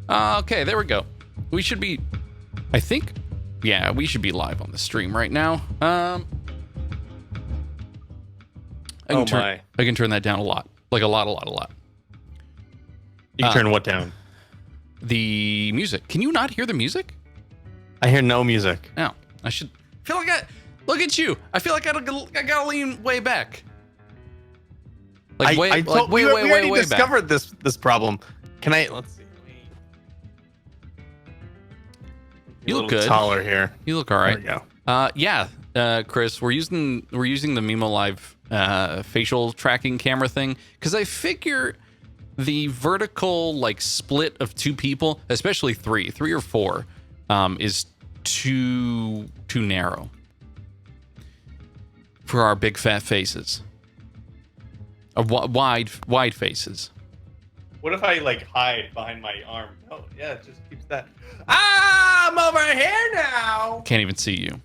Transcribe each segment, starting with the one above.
Okay, there we go. We should be, I think, yeah, we should be live on the stream right now. I can turn that down a lot. Like a lot. You can turn what down? The music. Can you not hear the music? I hear no music. No, I should. I feel like look at you. I feel like I gotta lean way back. Like way we discovered back. this problem. Let's see. You look good. Taller here. You look all right. There we go. Chris, we're using the Mimo Live facial tracking camera thing because I figure the vertical like split of two people, especially three or four, is too narrow for our big fat faces. Wide faces. What if I like hide behind my arm? Oh yeah, it just keeps that. I'm over here now. Can't even see you.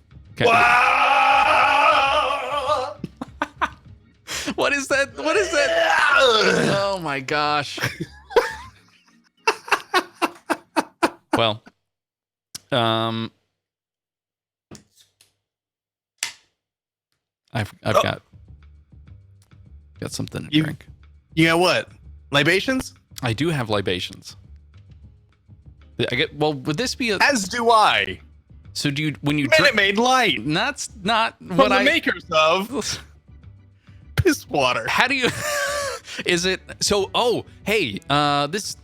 What is that? Oh my gosh. Well, I've got something to drink. You got what? Libations? I do have libations. Would this be as do I. So do you, when you Minute Maid Light? That's not from what the makers of piss water. How do you is it so hey, this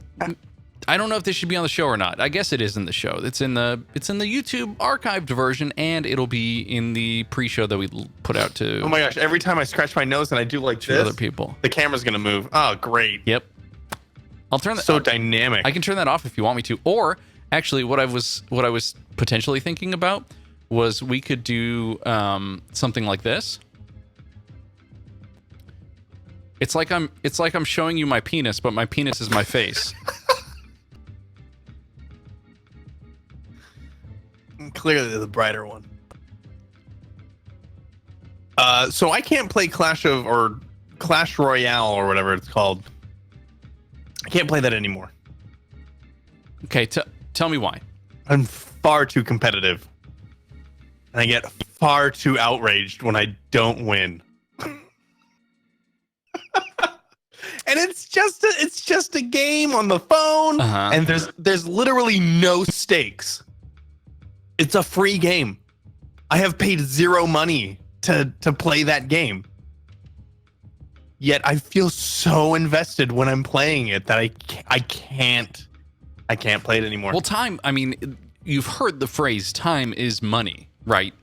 I don't know if this should be on the show or not. I guess it is in the show. It's in the YouTube archived version, and it'll be in the pre-show that we put out to. Oh my gosh! Every time I scratch my nose and I do like this, other people, the camera's gonna move. Oh, great! Yep. I'll turn that. So dynamic. I can turn that off if you want me to. Or actually, what I was potentially thinking about was we could do something like this. It's like I'm showing you my penis, but my penis is my face. Clearly the brighter one. So I can't play Clash Royale or whatever it's called. I can't play that anymore. Okay, tell me why. I'm far too competitive. And I get far too outraged when I don't win. And it's just a game on the phone, and there's literally no stakes. It's a free game. I have paid zero money to play that game. Yet I feel so invested when I'm playing it that I can't play it anymore. Well, time, I mean, you've heard the phrase time is money, right?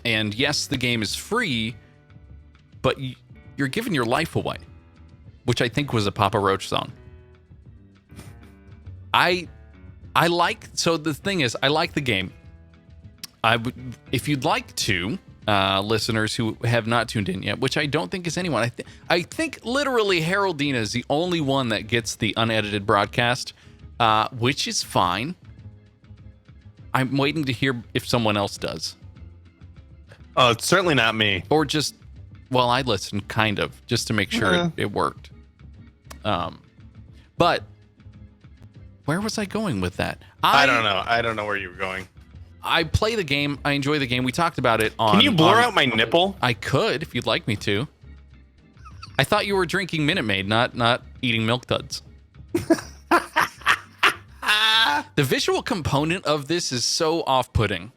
And yes, the game is free, but you're giving your life away, which I think was a Papa Roach song. So the thing is, I like the game. I would, if you'd like to, listeners who have not tuned in yet, which I don't think is anyone. I think literally Haroldina is the only one that gets the unedited broadcast, which is fine. I'm waiting to hear if someone else does. Oh, it's certainly not me. Or just, well, I listened kind of just to make sure it worked. But where was I going with that? I don't know. I don't know where you were going. I play the game. I enjoy the game. We talked about it on... Can you blur out my nipple? I could, if you'd like me to. I thought you were drinking Minute Maid, not eating Milk Duds. The visual component of this is so off-putting.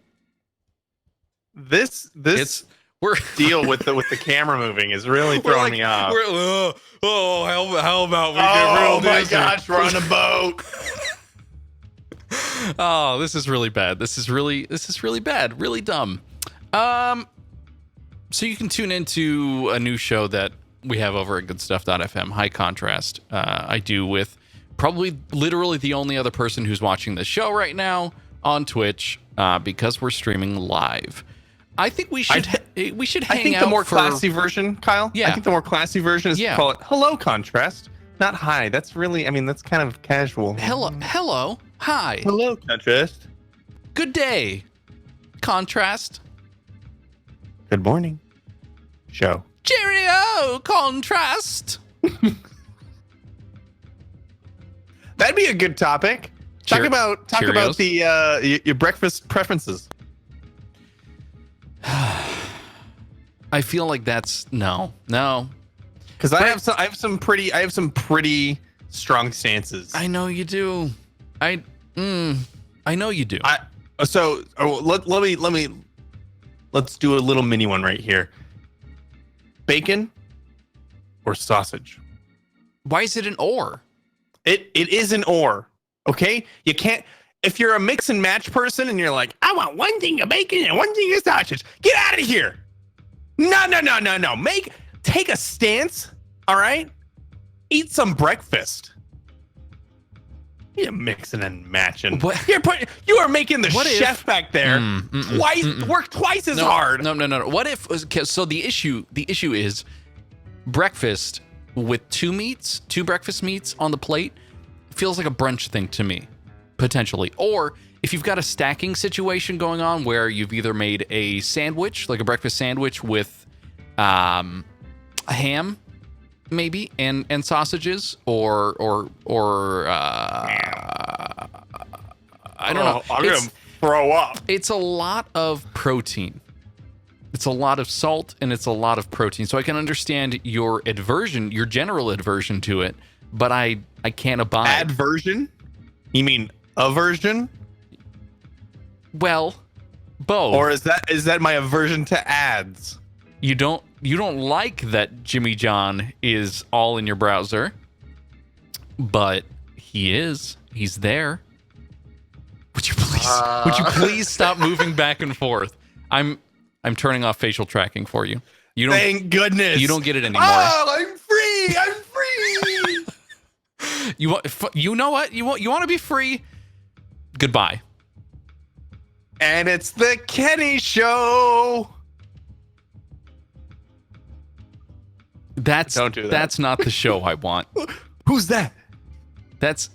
This deal with the camera moving is really throwing me off. How about we get real? Oh my gosh, we're on a boat. Oh, this is really bad. This is really bad. Really dumb. So you can tune into a new show that we have over at Goodstuff.fm, High Contrast. I do with probably literally the only other person who's watching this show right now on Twitch, because we're streaming live. I think we should hang out. I think the more classy version, Kyle. Yeah. I think the more classy version is to call it Hello Contrast, not Hi. That's really, that's kind of casual. Hello. Hi. Hello, Contrast. Good day, Contrast. Good morning. Show. Cheerio, Contrast. That'd be a good topic. Talk about Cheerios. the your breakfast preferences. I feel like that's no. Because I have some pretty strong stances. I know you do. I know you do. Let's do a little mini one right here. Bacon or sausage? Why is it an or? It is an or. Okay, you can't. If you're a mix and match person and you're like, I want one thing of bacon and one thing of sausage, get out of here. No. Take a stance. All right. Eat some breakfast. You're mixing and matching. What? You are making the What chef back there work twice as hard. No. What if? So the issue is breakfast with two breakfast meats on the plate feels like a brunch thing to me, potentially. Or if you've got a stacking situation going on where you've either made a sandwich, like a breakfast sandwich with a ham, maybe, and sausages, or I don't know. I'm gonna throw up. It's a lot of protein. It's a lot of salt and it's a lot of protein. So I can understand your general aversion to it, but I can't abide. Adversion? You mean aversion? Well, both. Or is that my aversion to ads? You don't like that Jimmy John is all in your browser, but he is. He's there. Would you please stop moving back and forth? I'm turning off facial tracking for you. You don't. Thank goodness. You don't get it anymore. Oh, I'm free. You know what? You want to be free? Goodbye. And it's the Kenny Show. Don't do that. That's not the show I want. Who's that? That's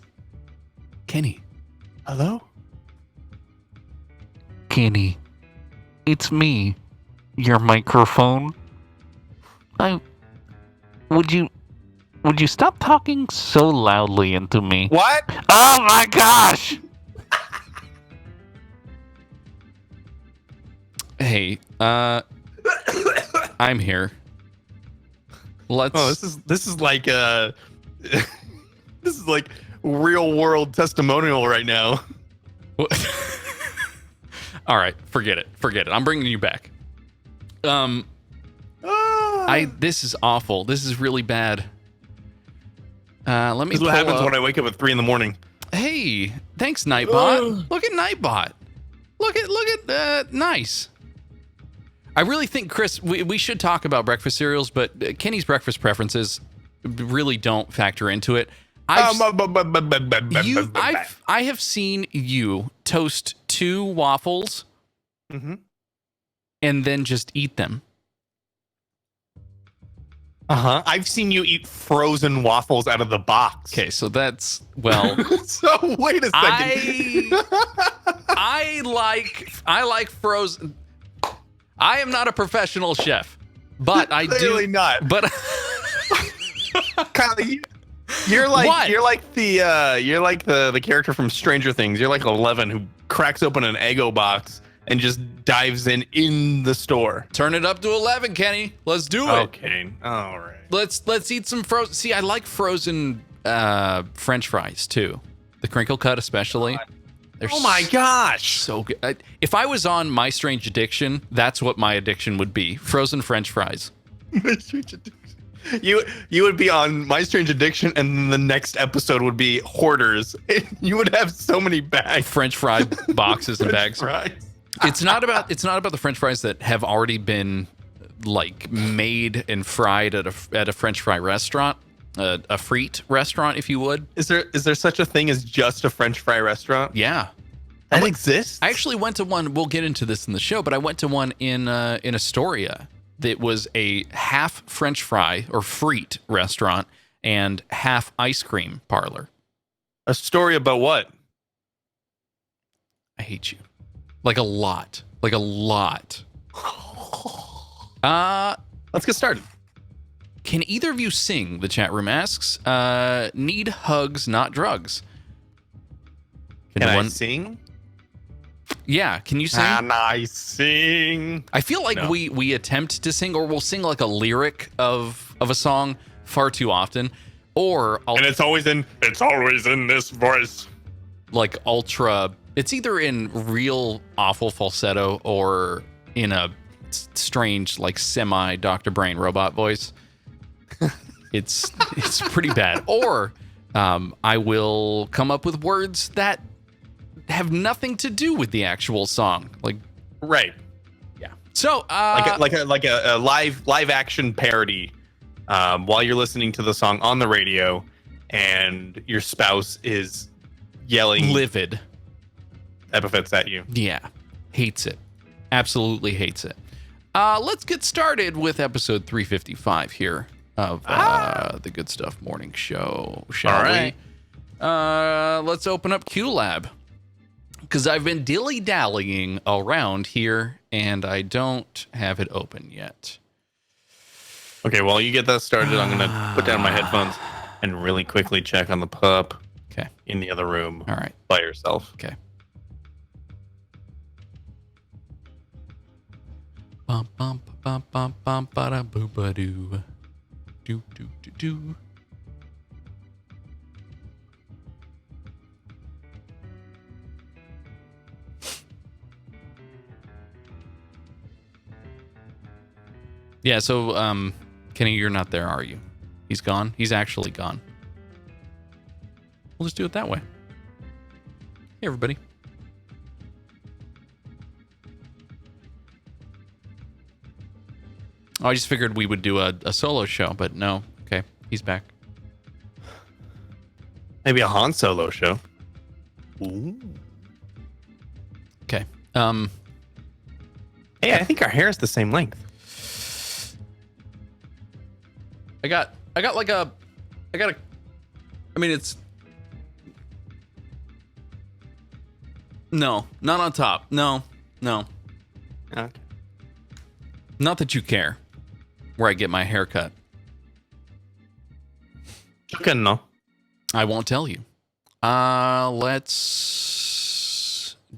Kenny. Hello? Kenny, it's me. Your microphone. Would you stop talking so loudly into me? What? Oh my gosh! Hey, I'm here. This is like this is like real world testimonial right now. All right, forget it. I'm bringing you back. This is awful. This is really bad. Let me. This is what happens when I wake up at 3 a.m. Hey, thanks, Nightbot. Look at Nightbot. Look at nice. I really think, Chris, we should talk about breakfast cereals, but Kenny's breakfast preferences really don't factor into it. I have seen you toast 2 waffles and then just eat them. I've seen you eat frozen waffles out of the box. Okay, so that's, well. So wait a second. I like frozen. I am not a professional chef, but I Clearly do. not. But Kyle, you're like What? you're like the character from Stranger Things. You're like 11 who cracks open an Eggo box and just dives in the store. Turn it up to 11, Kenny. Let's do it. Okay. All right. Let's eat some frozen. See, I like frozen French fries too. The crinkle cut, especially. They're Oh my gosh. so good. If I was on My Strange Addiction, that's what my addiction would be: frozen French fries. My Strange Addiction. You would be on My Strange Addiction, and then the next episode would be Hoarders. You would have so many bags. French fry boxes and bags. Fries. It's not about the French fries that have already been like made and fried at a French fry restaurant, a frite restaurant, if you would. Is there such a thing as just a French fry restaurant? Yeah, That exists? I actually went to one. We'll get into this in the show, but I went to one in Astoria that was a half French fry or frite restaurant and half ice cream parlor. A story about what? I hate you. Like a lot. Let's get started. Can either of you sing? The chat room asks. Need hugs, not drugs. Can I sing? Yeah, can you sing? Can I sing? I feel like we attempt to sing, or we'll sing like a lyric of a song far too often, and it's always in this voice, like ultra. It's either in real awful falsetto or in a strange like semi Dr. Brain robot voice. It's pretty bad. Or I will come up with words that have nothing to do with the actual song, like right. Yeah. So like a live action parody while you're listening to the song on the radio, and your spouse is yelling livid epithets at you. Yeah, hates it. Absolutely hates it. Let's get started with episode 355 here of the Good Stuff Morning Show, shall we? Let's open up QLab, because I've been dilly-dallying around here, and I don't have it open yet. Okay, while you get that started, I'm going to put down my headphones and really quickly check on the pup in the other room. All right. By yourself. Okay. Bum bum bum bum bum ba da boo ba doo. Do do do do. Yeah, so Kenny, you're not there, are you? He's gone? He's actually gone. We'll just do it that way. Hey, everybody. Oh, I just figured we would do a solo show, but no. Okay, he's back. Maybe a Han Solo show. Ooh. Okay. Hey, I think our hair is the same length. I got I mean, it's no, not on top. No. Okay. Not that you care where I get my hair cut. No. I won't tell you. Let's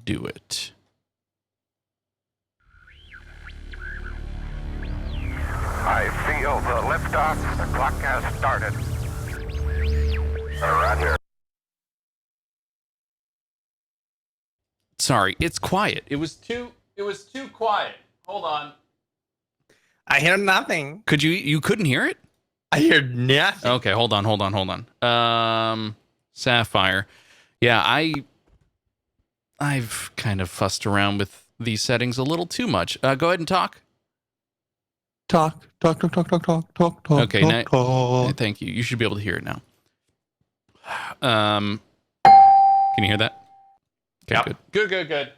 do it. I feel the liftoff. The clock has started. Roger. Sorry, it's quiet. It was too quiet. Hold on. I hear nothing. You couldn't hear it? I hear nothing. Okay, hold on. Sapphire. Yeah, I've kind of fussed around with these settings a little too much. Go ahead and talk. Talk. Okay, talk. Thank you. You should be able to hear it now. Can you hear that? Okay, yep. Good.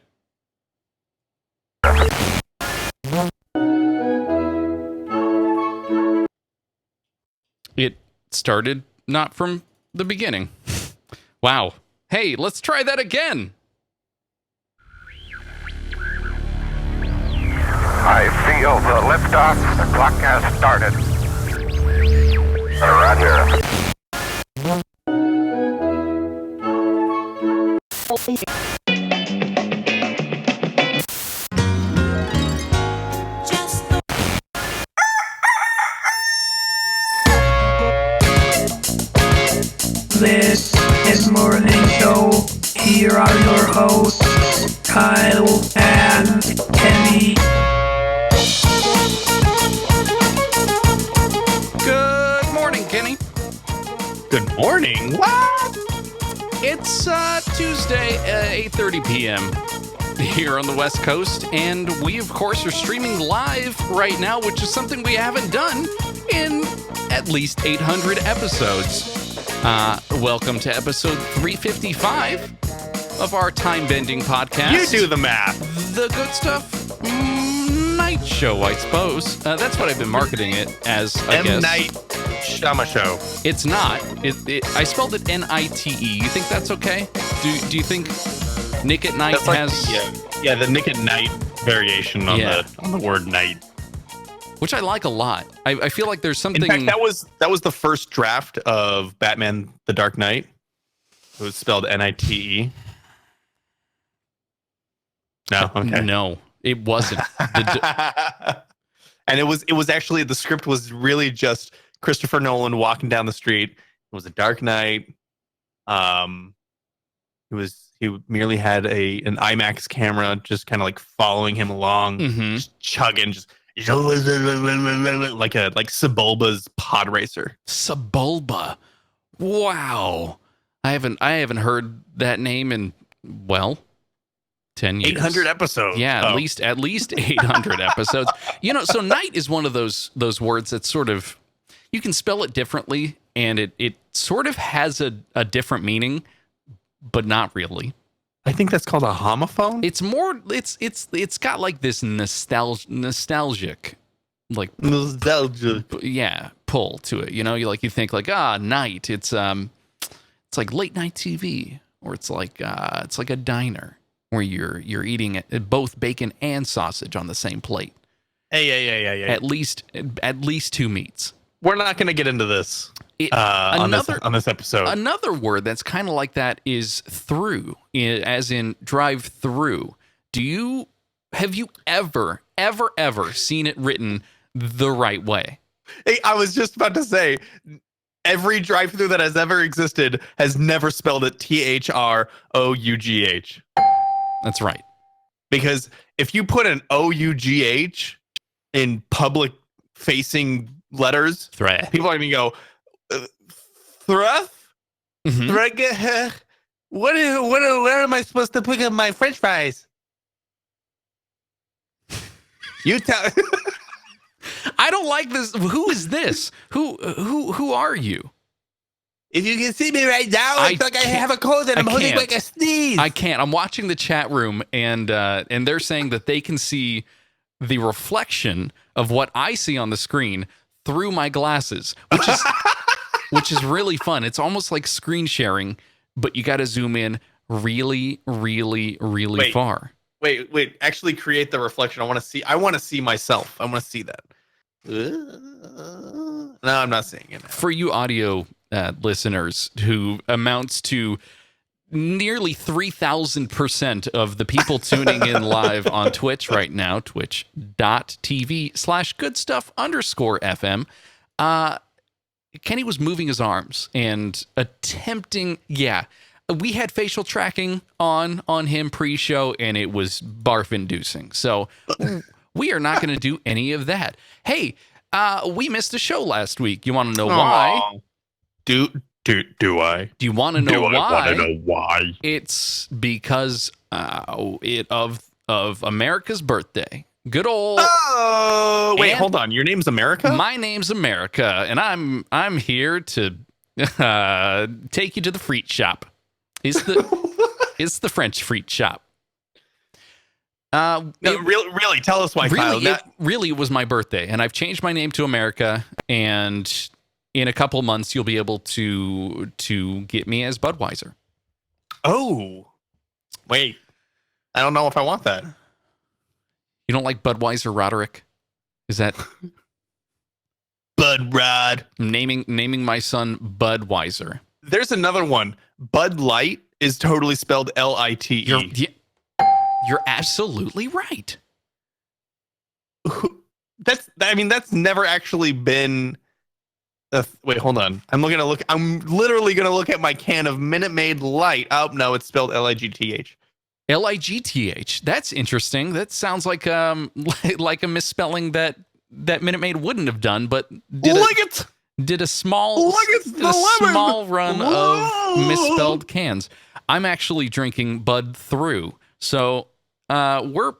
It started not from the beginning. Wow. Hey, let's try that again. I feel the liftoff. The clock has started. Roger. This is Morning Show. Here are your hosts, Kyle and Kenny. Good morning, Kenny. Good morning. What? It's Tuesday at 8:30 p.m. here on the West Coast, and we, of course, are streaming live right now, which is something we haven't done in at least 800 episodes. Welcome to episode 355 of our time-bending podcast. You do the math. The Good Stuff Night Show, I suppose. That's what I've been marketing it as, I guess. M. Night Shyamalan Show. It's not. I spelled it N-I-T-E. You think that's okay? Do you think Nick at Night That's like, has... Yeah, the Nick at Night variation on the word night. Which I like a lot. I feel like there's something... In fact, that was the first draft of Batman: The Dark Knight. It was spelled Nite. No, okay. No, it wasn't. And it was actually, the script was really just Christopher Nolan walking down the street. It was a dark night. He merely had an IMAX camera just kind of like following him along, just chugging, just like Sebulba's pod racer. Sebulba. Wow. I haven't heard that name in 10 years. 800 episodes. Yeah, at least 800 episodes. So night is one of those words that sort of, you can spell it differently and it sort of has a different meaning, but not really. I think that's called a homophone. It's more it's got like this nostalgic like pull to it. You think like night. It's like late night TV, or it's like a diner where you're eating both bacon and sausage on the same plate. Hey. At least two meats. We're not going to get into this on this episode. Another word that's kind of like that is through, as in drive through. Have you ever seen it written the right way? Hey, I was just about to say, every drive-through that has ever existed has never spelled it THROUGH. That's right. Because if you put an OUGH in public-facing letters, people are going to go, Thruff? Where am I supposed to put my French fries? You tell. I don't like this. Who is this? Who are you? If you can see me right now, it's like I have a cold and I'm holding like a sneeze. I can't. I'm watching the chat room and they're saying that they can see the reflection of what I see on the screen through my glasses, which is really fun. It's almost like screen sharing, but you got to zoom in really, really, really far. Wait. Actually create the reflection. I want to see myself. I want to see that. No, I'm not seeing it now. For you audio listeners, who amounts to nearly 3,000% of the people tuning in live on Twitch right now, twitch.tv/goodstuff_FM. Kenny was moving his arms and attempting, we had facial tracking on him pre-show, and it was barf-inducing. So we are not going to do any of that. Hey, we missed a show last week. You want to know why? Do I? Do you want to know why? I want to know why. It's because of America's birthday. Good old. Oh, wait, hold on. Your name's America? My name's America, and I'm here to take you to the Freet Shop. It's the French Freet Shop. Really, tell us why, Kyle. It was my birthday, and I've changed my name to America, and in a couple months you'll be able to get me as Budweiser. Oh, wait. I don't know if I want that. You don't like Budweiser, Roderick? Is that Bud Rod? Naming my son Budweiser. There's another one. Bud Light is totally spelled Lite. You're absolutely right. That's never actually been. Wait, hold on. I'm literally gonna look at my can of Minute Maid Light. Oh no, it's spelled Ligth. Ligth. That's interesting. That sounds like a misspelling that Minute Maid wouldn't have done, but did a small run of misspelled cans. I'm actually drinking Bud Through, so we're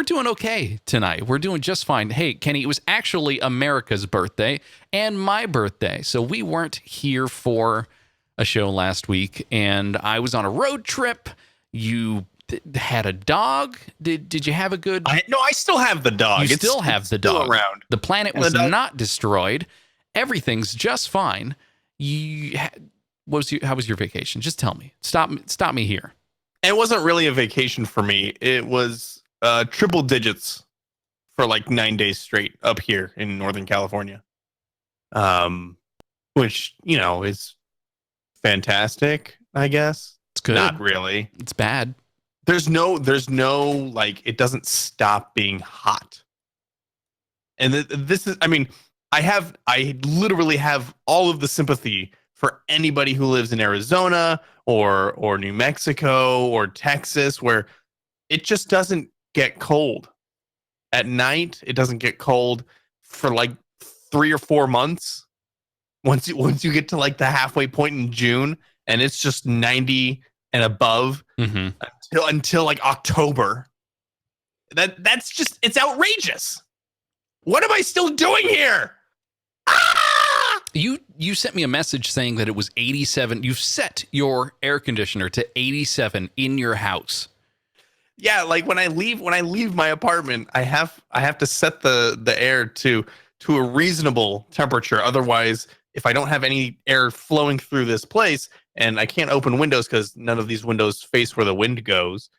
doing okay tonight. We're doing just fine. Hey, Kenny, it was actually America's birthday and my birthday, so we weren't here for a show last week, and I was on a road trip. You had a dog. Did you have a good? No, I still have the dog. You still have the dog around. The planet was not destroyed. Everything's just fine. How was your vacation? Just tell me. Stop me here. It wasn't really a vacation for me. It was triple digits for like 9 days straight up here in Northern California. Which, is fantastic, I guess. It's good. Not really. It's bad. there's no like it doesn't stop being hot. And this is, I mean, I literally have all of the sympathy for anybody who lives in Arizona or New Mexico or Texas, where it just doesn't get cold at night. It doesn't get cold for like 3 or 4 months. Once you get to like the halfway point in June, and it's just 90 and above until like October. That's just, it's outrageous. What am I still doing here? Ah! You sent me a message saying that it was 87. You've set your air conditioner to 87 in your house. Yeah, like when I leave my apartment, I have to set the air to a reasonable temperature. Otherwise, if I don't have any air flowing through this place and I can't open windows because none of these windows face where the wind goes,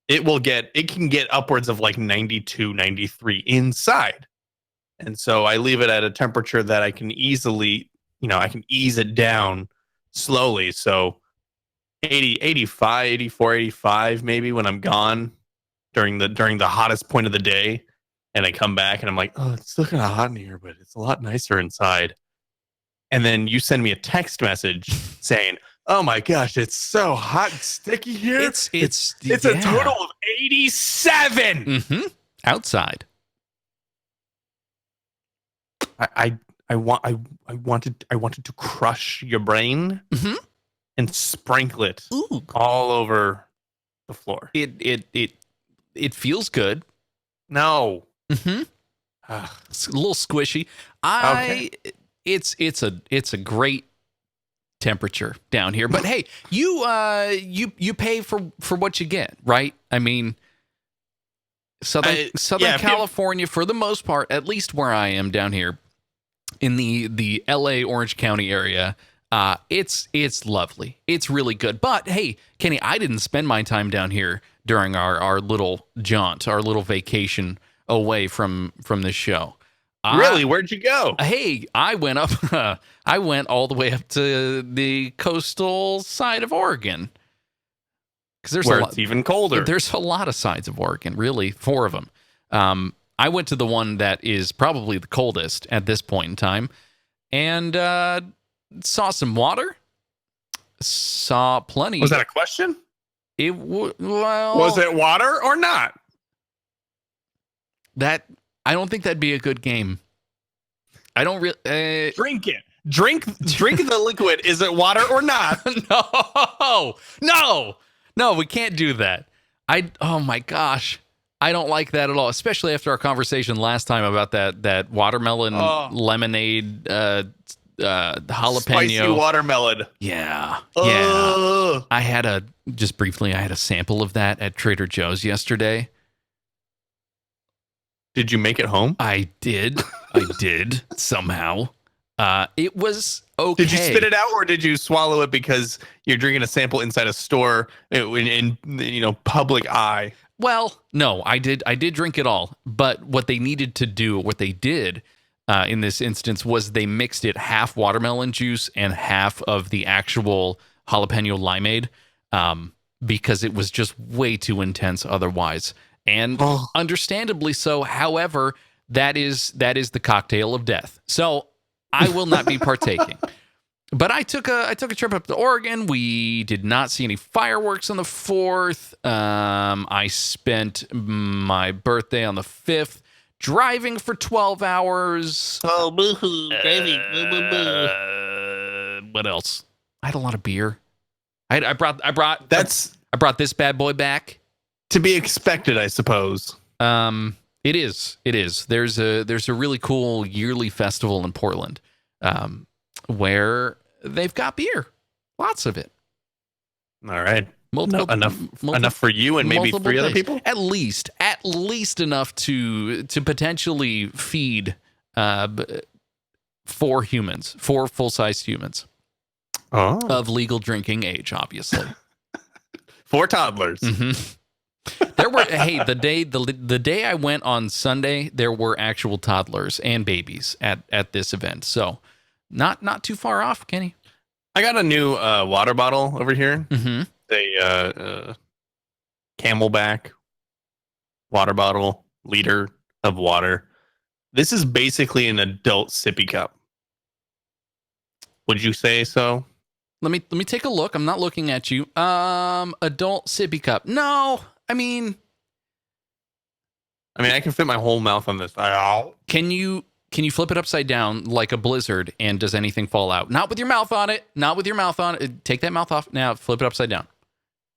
it can get upwards of like 92, 93 inside. And so I leave it at a temperature that I can easily, I can ease it down slowly. So 80, 85, 84, 85 maybe when I'm gone during the hottest point of the day. And I come back and I'm like, oh, it's still kind of hot in here, but it's a lot nicer inside. And then you send me a text message saying, oh my gosh, it's so hot and sticky here. It's a total of 87 outside. I wanted to crush your brain and sprinkle it all over the floor. It feels good. No. It's a little squishy. Okay. It's a great temperature down here, but hey, you pay for what you get, right? I mean, Southern California, for the most part, at least where I am down here in the LA Orange County area, it's lovely. It's really good. But hey, Kenny, I didn't spend my time down here during our little jaunt, our little vacation away from this show. Really? Where'd you go? Hey, I went up. I went all the way up to the coastal side of Oregon. Because it's even colder. There's a lot of sides of Oregon, really, 4 of them. I went to the one that is probably the coldest at this point in time, and saw some water. Saw plenty. Was that a question? Was it water or not? That I don't think that'd be a good game. I don't really drink it. Drink the liquid. Is it water or not? No, we can't do that. Oh my gosh. I don't like that at all, especially after our conversation last time about that watermelon lemonade jalapeno. Spicy watermelon. Yeah. Yeah. I had a sample of that at Trader Joe's yesterday. Did you make it home? I did somehow. It was okay. Did you spit it out or did you swallow it because you're drinking a sample inside a store in public eye? Well, no, I did drink it all. But what they did in this instance was they mixed it half watermelon juice and half of the actual jalapeno limeade because it was just way too intense otherwise. And understandably so. However, that is the cocktail of death. So I will not be partaking. But I took a trip up to Oregon. We did not see any fireworks on the 4th. I spent my birthday on the 5th driving for 12 hours. Oh, boo-hoo, baby. What else? I had a lot of beer. I brought this bad boy back. To be expected, I suppose. It is. There's a really cool yearly festival in Portland, where they've got beer, lots of it. All right, enough for you and maybe 3 other people. At least enough to potentially feed 4 humans, 4 full-sized humans of legal drinking age, obviously. 4 toddlers. There were the day I went on Sunday, there were actual toddlers and babies at this event. So not too far off, Kenny. I got a new water bottle over here. They Camelbak, water bottle, liter of water. This is basically an adult sippy cup. Would you say so? Let me take a look. I'm not looking at you. Adult sippy cup. No, I mean, I can fit my whole mouth on this. can you flip it upside down like a blizzard, and does anything fall out? Not with your mouth on it. Not with your mouth on it. Take that mouth off. Now flip it upside down.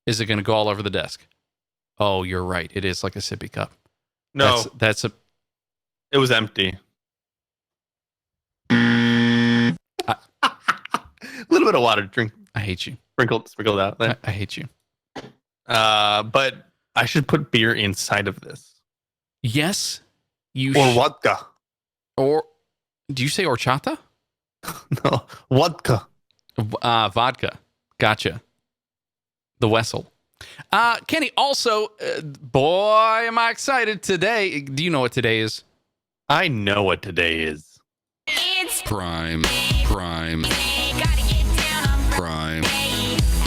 Is it going to go all over the desk? Oh, you're right. It is like a sippy cup. No, That's a... it was empty. A little bit of water drink. I hate you. Sprinkled out there. I hate you. But I should put beer inside of this. Yes, you Or vodka. Or do you say horchata? No, vodka. Vodka. Gotcha. The Wessel. Kenny, also, boy, am I excited today. Do you know what today is? I know what today is. It's Prime. gotta get down on Prime.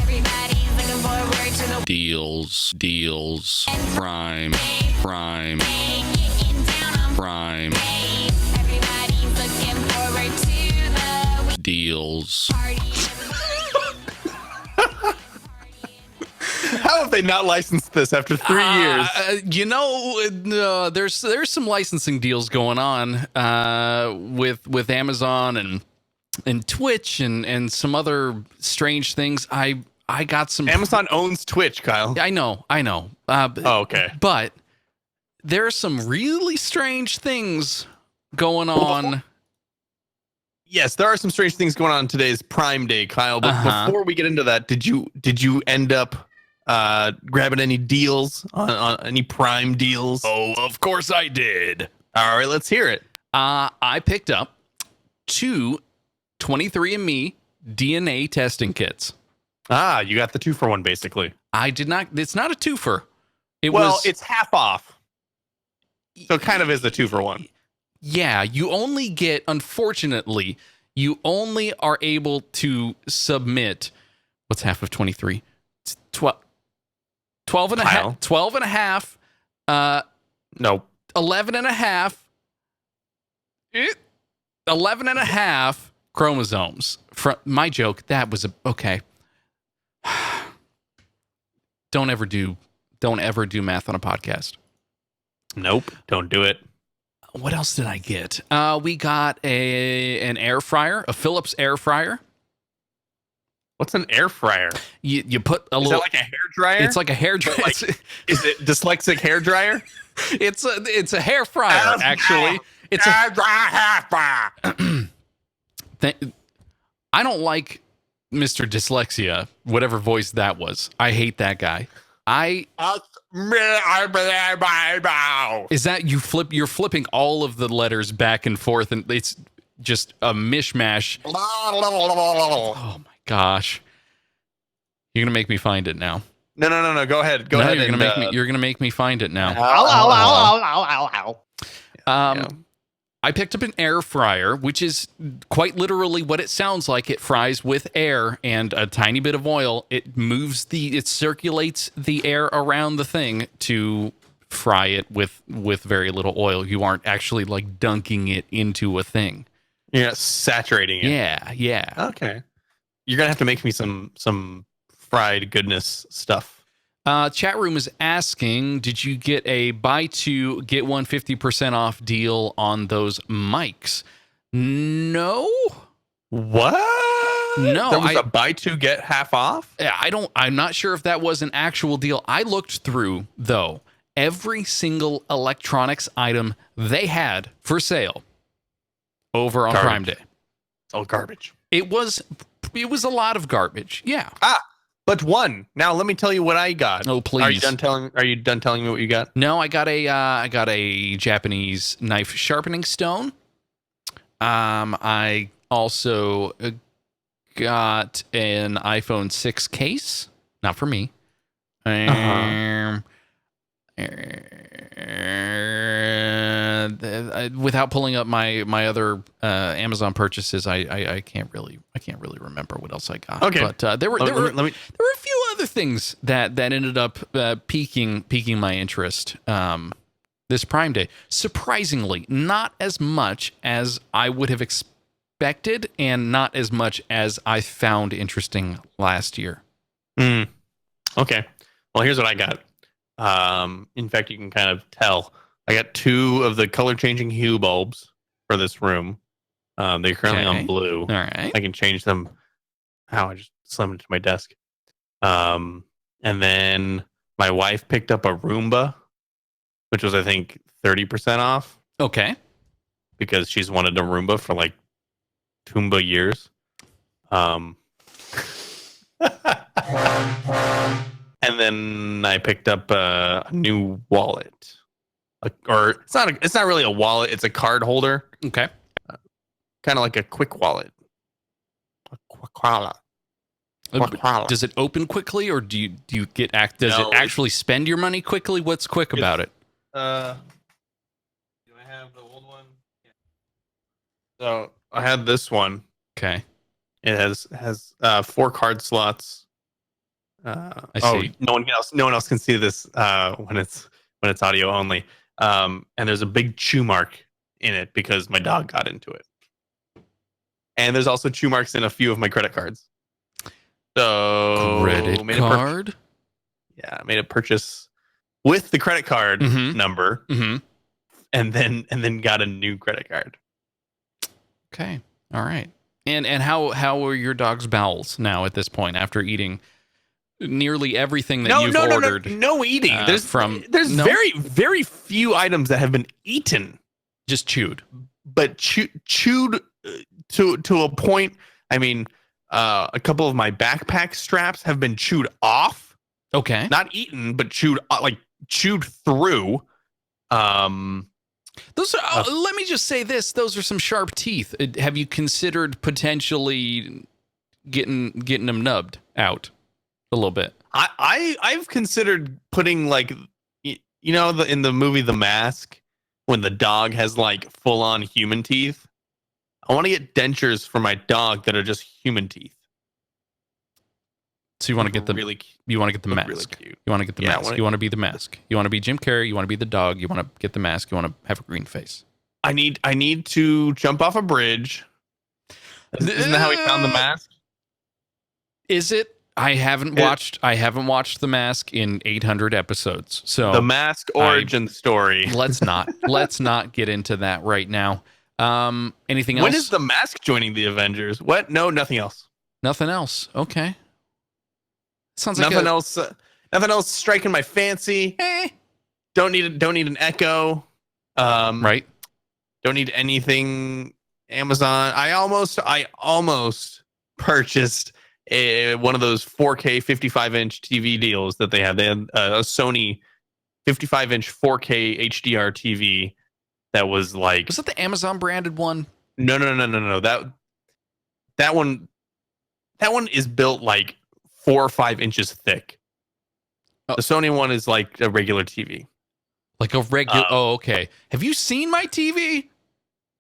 Everybody's looking forward to the Deals. Prime. getting down on Prime. Everybody's looking forward to the Deals. party. How have they not licensed this after 3 years? There's some licensing deals going on with Amazon and Twitch and some other strange things. I got some. Amazon owns Twitch, Kyle. I know. Okay. But there are some really strange things going on. Yes, there are some strange things going on today's Prime Day, Kyle. But before we get into that, did you end up grabbing any deals on any Prime deals? Oh, of course I did. All right, let's hear it. I picked up 2 23andMe DNA testing kits. You got the 2-for-1 basically. I did not. It's not a twofer. It's half off. So it kind of is a 2-for-1. Yeah, unfortunately, you only are able to submit, what's half of 23? 12 and a Kyle. half. 12 and a half. Nope. 11 and a half. 11 and a half chromosomes. My joke, that was okay. Don't ever do math on a podcast. Nope. Don't do it. What else did I get? We got an air fryer, a Philips air fryer. What's an air fryer? You put a Is little. that like a hair dryer? It's like a hair dryer. Is it dyslexic hair dryer? It's a hair fryer. Actually, it's a hair fryer. I don't like Mr. Dyslexia, whatever voice that was. I hate that guy. Is that you're flipping all of the letters back and forth, and it's just a mishmash. Oh my gosh. You're gonna make me find it now. No. Go ahead. Go ahead. You're gonna make me find it now. I picked up an air fryer, which is quite literally what it sounds like. It fries with air and a tiny bit of oil. It circulates the air around the thing to fry it with very little oil. You aren't actually like dunking it into a thing. You're not saturating it. Yeah. Okay. You're gonna have to make me some fried goodness stuff. Chat room is asking, did you get a buy 2, get 1 50% off deal on those mics? No. What? No. There was a buy 2 get half off? I'm not sure if that was an actual deal. I looked through, though, every single electronics item they had for sale over on Prime Day. It's all garbage. It was a lot of garbage. Yeah. But one. Now let me tell you what I got. Oh, please. Are you done telling me what you got? No, I got a Japanese knife sharpening stone. I also got an iPhone 6 case. Not for me. Without pulling up my other Amazon purchases, I can't really remember what else I got. Okay, but there were a few other things that ended up piquing my interest this Prime Day, surprisingly, not as much as I would have expected, and not as much as I found interesting last year. Okay. Well, here's what I got. In fact, you can kind of tell. I got 2 of the color changing hue bulbs for this room. They're currently on blue. All right. I can change them. I just slammed it to my desk. And then my wife picked up a Roomba, which was, I think, 30% off. Okay. Because she's wanted a Roomba for like Toomba years. And then I picked up a new wallet. It's not really a wallet, it's a card holder. Okay. Kind of like a quick wallet. Does it open quickly, or do you get does it actually spend your money quickly? What's quick about it? Do I have the old one? Yeah. So I had this one. Okay. It has 4 card slots. I see. No one else can see this when it's audio only. And there's a big chew mark in it because my dog got into it. And there's also chew marks in a few of my credit cards. So Credit card? I made a purchase with the credit card number, and then got a new credit card. Okay. All right. And how are your dog's bowels now at this point after eating nearly everything that you've ordered? No eating. There's very, very few items that have been eaten. Just chewed. But chewed to a point. I mean, a couple of my backpack straps have been chewed off. Okay. Not eaten, but chewed through. Those are, let me just say this: those are some sharp teeth. Have you considered potentially getting them nubbed out a little bit? I've considered putting, like, in the movie The Mask, when the dog has like full on human teeth. I want to get dentures for my dog that are just human teeth. So you want to get the mask. You want to get the mask. You want to be the mask. You want to be Jim Carrey. You want to be the dog. You want to get the mask. You want to have a green face. I need to jump off a bridge. Isn't that how he found the mask? Is it? I haven't watched The Mask in 800 episodes. So The Mask origin story. Let's not get into that right now. Anything else? When is The Mask joining the Avengers? What? No, nothing else. Nothing else. Okay. Sounds like nothing else. Nothing else striking my fancy. Don't need an Echo. Right. Don't need anything Amazon. I almost purchased one of those 4K 55-inch TV deals that they have. They had a Sony 55-inch 4K HDR TV that was like... Was that the Amazon branded one? No. That one is built like 4 or 5 inches thick. The Sony one is like a regular TV. Like a regular... okay. Have you seen my TV?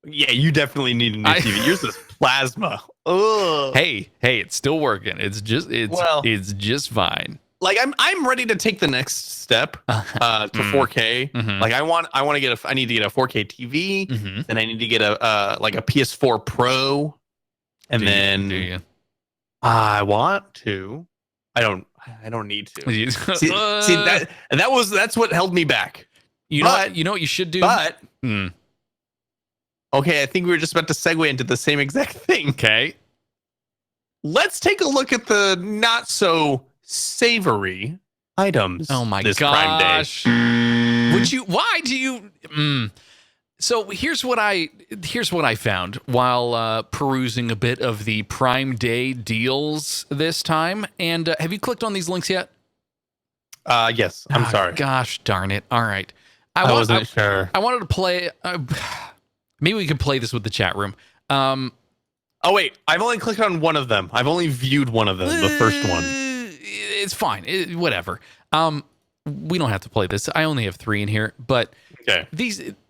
Yeah, you definitely need a new TV. Yours is plasma. Ugh. Hey, it's still working. It's just fine. Like I'm ready to take the next step to 4K. Mm-hmm. Like I need to get a 4K TV. Then I need to get a PS4 Pro. And do you? I want to. I don't need to. That's what held me back. You know what you should do? But okay, I think we were just about to segue into the same exact thing. Okay. Let's take a look at the not so savory items. Oh my this gosh. Prime Day. Why do you So here's what I found while perusing a bit of the Prime Day deals this time. And have you clicked on these links yet? Yes. I'm sorry. Gosh darn it. All right. I wasn't sure. I wanted to play maybe we could play this with the chat room. Oh wait, I've only clicked on one of them. I've only viewed one of them, the first one. It's fine. Whatever. We don't have to play this. I only have 3 in here, but okay.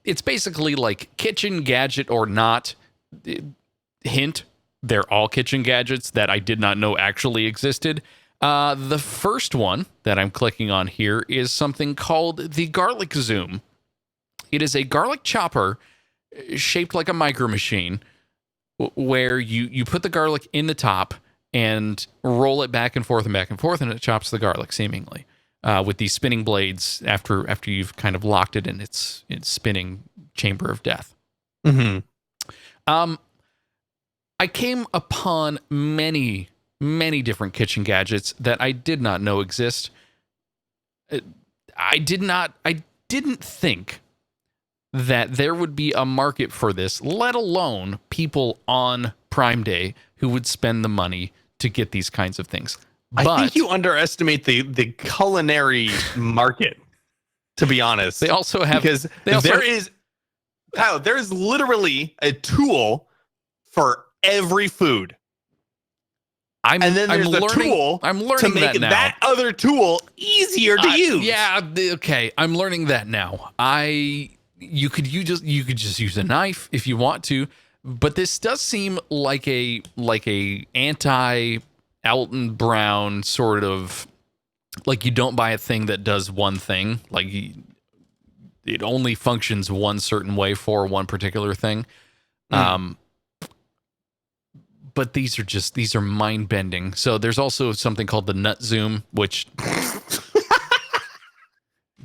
It's basically like kitchen gadget or not. Hint, they're all kitchen gadgets that I did not know actually existed. The first one that I'm clicking on here is something called the Garlic Zoom. It is a garlic chopper shaped like a micro machine where you put the garlic in the top and roll it back and forth, and it chops the garlic seemingly with these spinning blades after you've kind of locked it in its spinning chamber of death. Mm-hmm. I came upon many different kitchen gadgets that I did not know exist. I didn't think that there would be a market for this, let alone people on Prime Day who would spend the money to get these kinds of things. But I think you underestimate the culinary market, to be honest. they also have because there is literally a tool for every food. And then there's a tool I'm learning to make that now. that other tool easier to use. Yeah, okay. I'm learning that now. You could just use a knife if you want to, but this does seem like a anti Alton Brown sort of, like you don't buy a thing that does one thing, like it only functions one certain way for one particular thing. But these are mind bending. So there's also something called the Nut Zoom, which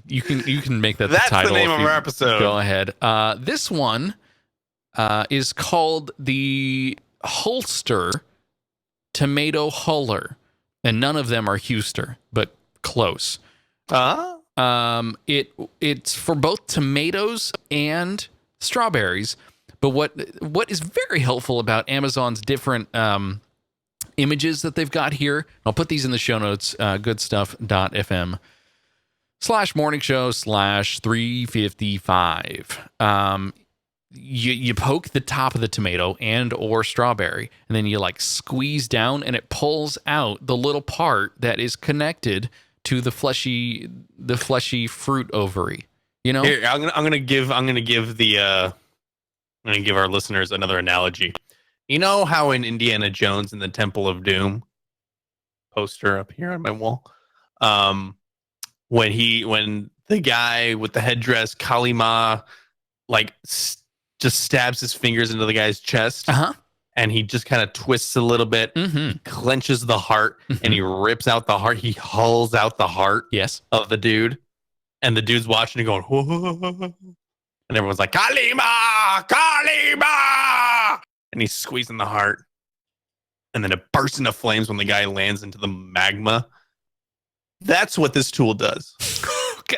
you can make that That's the title. the name of our episode. Go ahead. This one is called the Holster Tomato Huller, and none of them are Huster, but close. It's for both tomatoes and strawberries. But what is very helpful about Amazon's different images that they've got here, I'll put these in the show notes, goodstuff.fm/morningshow/355. You poke the top of the tomato and or strawberry, and then you like squeeze down, and it pulls out the little part that is connected to the fleshy fruit ovary. You know, Here, I'm gonna give our listeners another analogy. You know how in Indiana Jones in the Temple of Doom poster up here on my wall, when the guy with the headdress Kalima just stabs his fingers into the guy's chest, and he just kind of twists a little bit, he clenches the heart, and he rips out the heart. He hulls out the heart of the dude, and the dude's watching and going, whoa. And everyone's like, Kalima! Kalima! And he's squeezing the heart. And then it bursts into flames when the guy lands into the magma. That's what this tool does.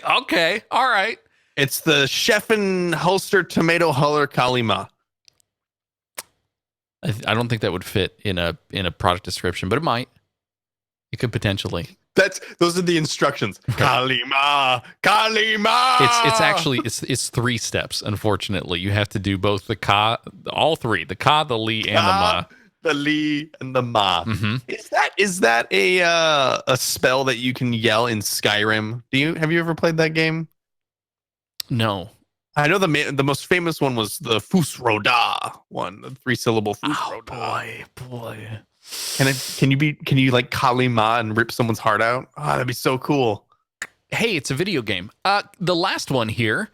Okay. All right. It's the Chef'n Holster Tomato Huller Kalima. I don't think that would fit in a product description, but it might. It could potentially. Those are the instructions. Kalima, Kalima. It's actually it's 3 steps. Unfortunately, you have to do both all 3: the ka, the li, and the ma. The li and the ma. Mm-hmm. Is that a spell that you can yell in Skyrim? Have you ever played that game? No. I know the most famous one was the Fus Roda one, the 3-syllable Fus Roda. Boy. Can you like Kalima and rip someone's heart out? Oh, that'd be so cool. Hey, it's a video game. The last one here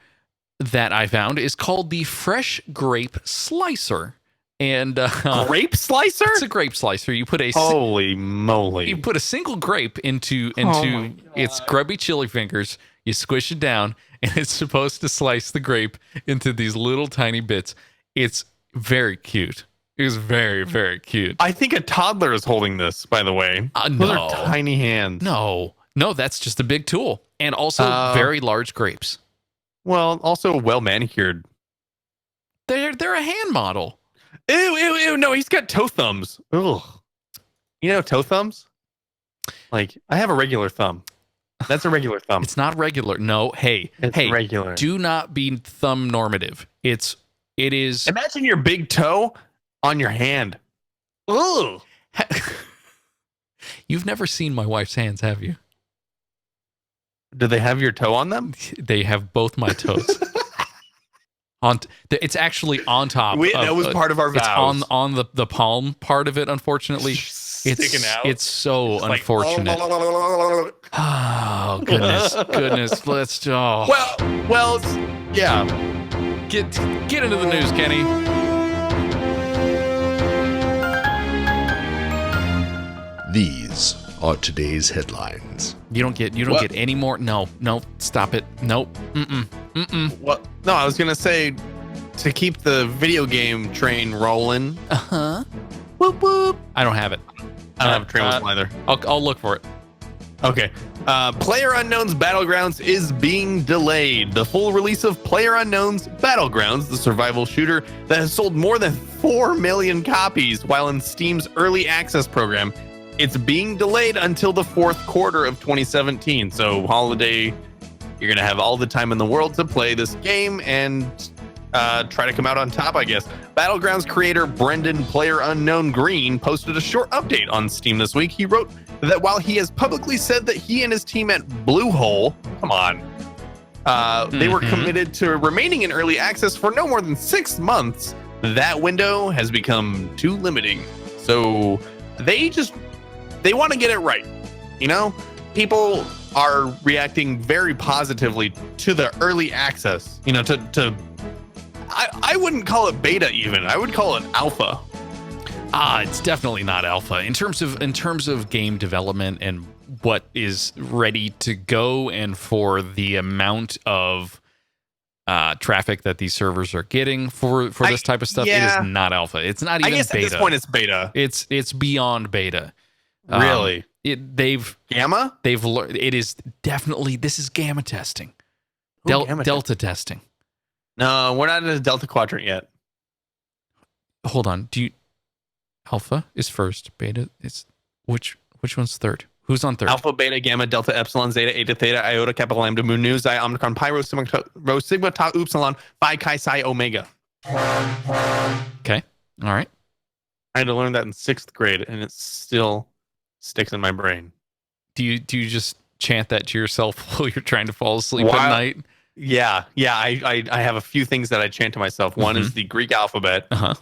that I found is called the Fresh Grape Slicer. And grape slicer? It's a grape slicer. You put holy moly. You put a single grape into its grubby chili fingers. You squish it down, and it's supposed to slice the grape into these little tiny bits. It's very cute. It was very, very cute. I think a toddler is holding this, by the way. Those are tiny hands. No, that's just a big tool. And also very large grapes. Well, also well manicured. They're a hand model. Ew. No, he's got toe thumbs. Ugh. You know toe thumbs? Like, I have a regular thumb. That's a regular thumb. It's not regular. No, hey, regular. Do not be thumb normative. It is. Imagine your big toe on your hand. Ooh. You've never seen my wife's hands, have you? Do they have your toe on them? They have both my toes. It's actually on top. That was part of our vows. It's on the palm part of it, unfortunately. sticking out. It's so It's like, unfortunate. Oh goodness. Let's well, yeah. get into the news, Kenny. These are today's headlines. You don't get any more. No, stop it. Nope. What? No, I was gonna say to keep the video game train rolling. Whoop whoop. I don't have it. I don't have a train whistle either. I'll look for it. Okay. PlayerUnknown's Battlegrounds is being delayed. The full release of PlayerUnknown's Battlegrounds, the survival shooter that has sold more than 4 million copies while in Steam's early access program, it's being delayed until the fourth quarter of 2017. So holiday, you're going to have all the time in the world to play this game and try to come out on top, I guess. Battlegrounds creator Brendan PlayerUnknown Green posted a short update on Steam this week. He wrote that while he has publicly said that he and his team at Bluehole, they were committed to remaining in early access for no more than 6 months, that window has become too limiting. So they want to get it right. You know, people are reacting very positively to the early access, you know, I wouldn't call it beta even. I would call it alpha. It's definitely not alpha in terms of game development and what is ready to go, and for the amount of traffic that these servers are getting for this type of stuff. Yeah. It is not alpha. It's not even I guess beta. at this point it's beta. It's beyond beta. Really? Gamma? They've learned. It is definitely, this is gamma testing. Gamma Delta testing. No, we're not in the Delta Quadrant yet. Hold on. Alpha is first, beta is which one's third? Who's on third? Alpha, beta, gamma, delta, epsilon, zeta, eta, theta, iota, kappa, lambda, mu, nu, xi, omicron, pi, rho, sigma, tau, upsilon, phi, chi, psi, omega. Okay. All right. I had to learn that in 6th grade, and it still sticks in my brain. Do you just chant that to yourself while you're trying to fall asleep at night? Yeah. I have a few things that I chant to myself. One is the Greek alphabet. Uh-huh.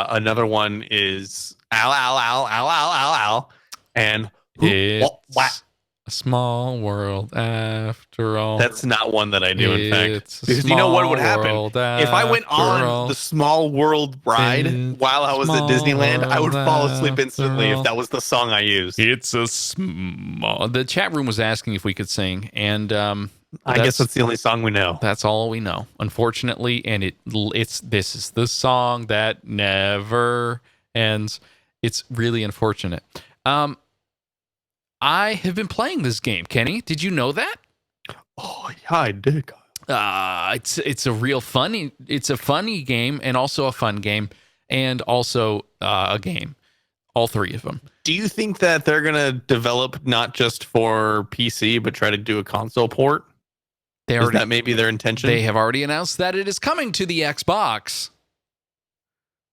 Another one is ow, and It's a small world after all. That's not one that I do, in fact. It's a Because you know what would small happen? world If I went on all. the Small World ride It's while I was at Disneyland, I would fall asleep after instantly all. if that was the song I used. It's a small. The chat room was asking if we could sing, and I guess that's the only song we know. that's all we know, unfortunately. And this is the song that never ends. It's really unfortunate. I have been playing this game, Kenny. Did you know that? Oh, yeah, I did. It's a real funny. It's a funny game, and also a fun game, and also a game. All three of them. Do you think that they're going to develop not just for PC, but try to do a console port? Is that maybe their intention? They have already announced that it is coming to the Xbox.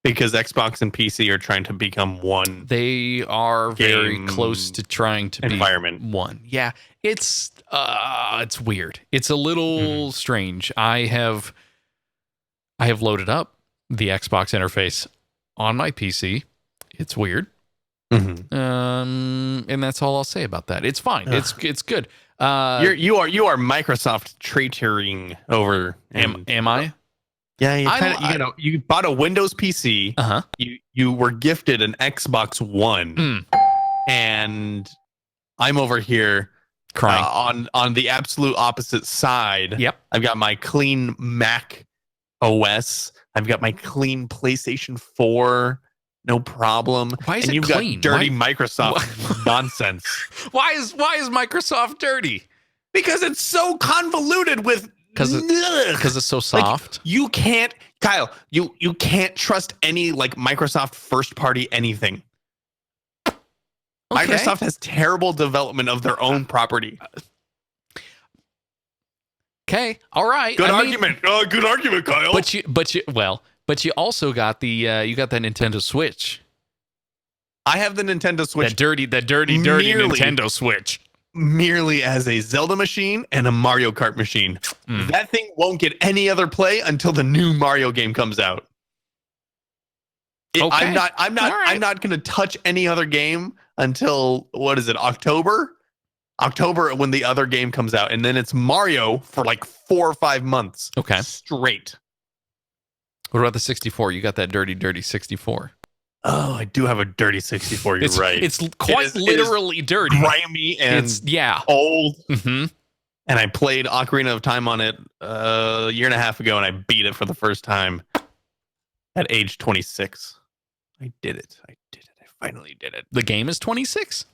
Because Xbox and PC are trying to become one. They are very Game close to trying to environment. be one. Yeah, it's weird. It's a little strange. I have loaded up the Xbox interface on my PC. It's weird. And that's all I'll say about that. It's fine. It's good. You are Microsoft traitoring over. Am I? Yeah, you bought a Windows PC. Uh-huh. You were gifted an Xbox One, and I'm over here crying on the absolute opposite side. Yep, I've got my clean Mac OS. I've got my clean PlayStation 4. No problem. Why is and it you've clean? got dirty Microsoft nonsense. Why is Microsoft dirty? Because it's so convoluted with. Because it's so soft. Like, you can't, Kyle. You can't trust any like Microsoft first party anything. Okay. Microsoft has terrible development of their own property. Okay, all right. Good argument, Kyle. But you also got the that Nintendo Switch. I have the Nintendo Switch. That dirty Nintendo Switch. Merely as a Zelda machine and a Mario Kart machine. That thing won't get any other play until the new Mario game comes out. I'm not going to touch any other game until what is it, October? October when the other game comes out, and then it's Mario for like 4 or 5 months. Okay. Straight. What about the 64? You got that dirty 64. Oh, I do have a dirty 64. You're right. It's quite literally dirty. Grimy and old. Mm-hmm. And I played Ocarina of Time on it a year and a half ago, and I beat it for the first time at age 26. I did it. I finally did it. The game is 26?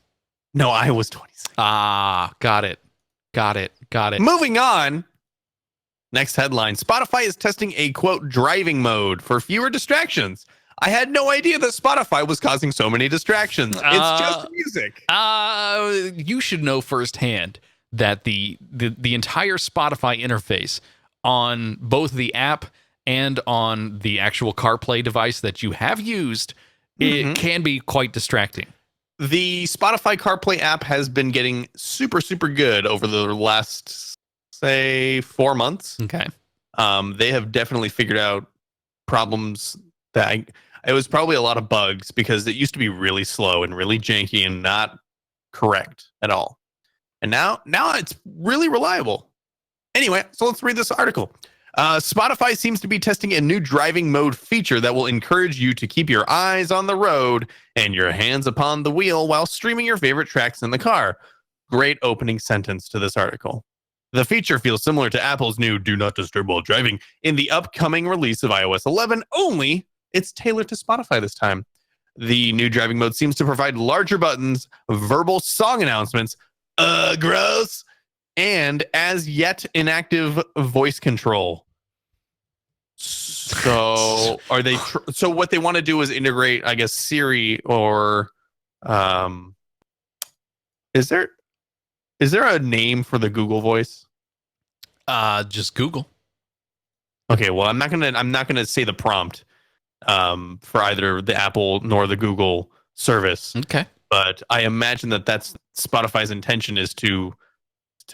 No, I was 26. Ah, got it. Moving on. Next headline. Spotify is testing a, quote, driving mode for fewer distractions. I had no idea that Spotify was causing so many distractions. It's just music. You should know firsthand that the entire Spotify interface on both the app and on the actual CarPlay device that you have used, it can be quite distracting. The Spotify CarPlay app has been getting super, super good over the last, say, 4 months. Okay. They have definitely figured out problems that it was probably a lot of bugs because it used to be really slow and really janky and not correct at all. And now it's really reliable. Anyway, so let's read this article. Spotify seems to be testing a new driving mode feature that will encourage you to keep your eyes on the road and your hands upon the wheel while streaming your favorite tracks in the car. Great opening sentence to this article. The feature feels similar to Apple's new Do Not Disturb While Driving in the upcoming release of iOS 11, only it's tailored to Spotify this time. The new driving mode seems to provide larger buttons, verbal song announcements, gross, and as yet inactive voice control. So are they? So what they want to do is integrate, I guess, Siri or, is there a name for the Google Voice? Just Google. Okay, well, I'm not gonna say the prompt for either the Apple nor the Google service. Okay, but I imagine that's Spotify's intention is to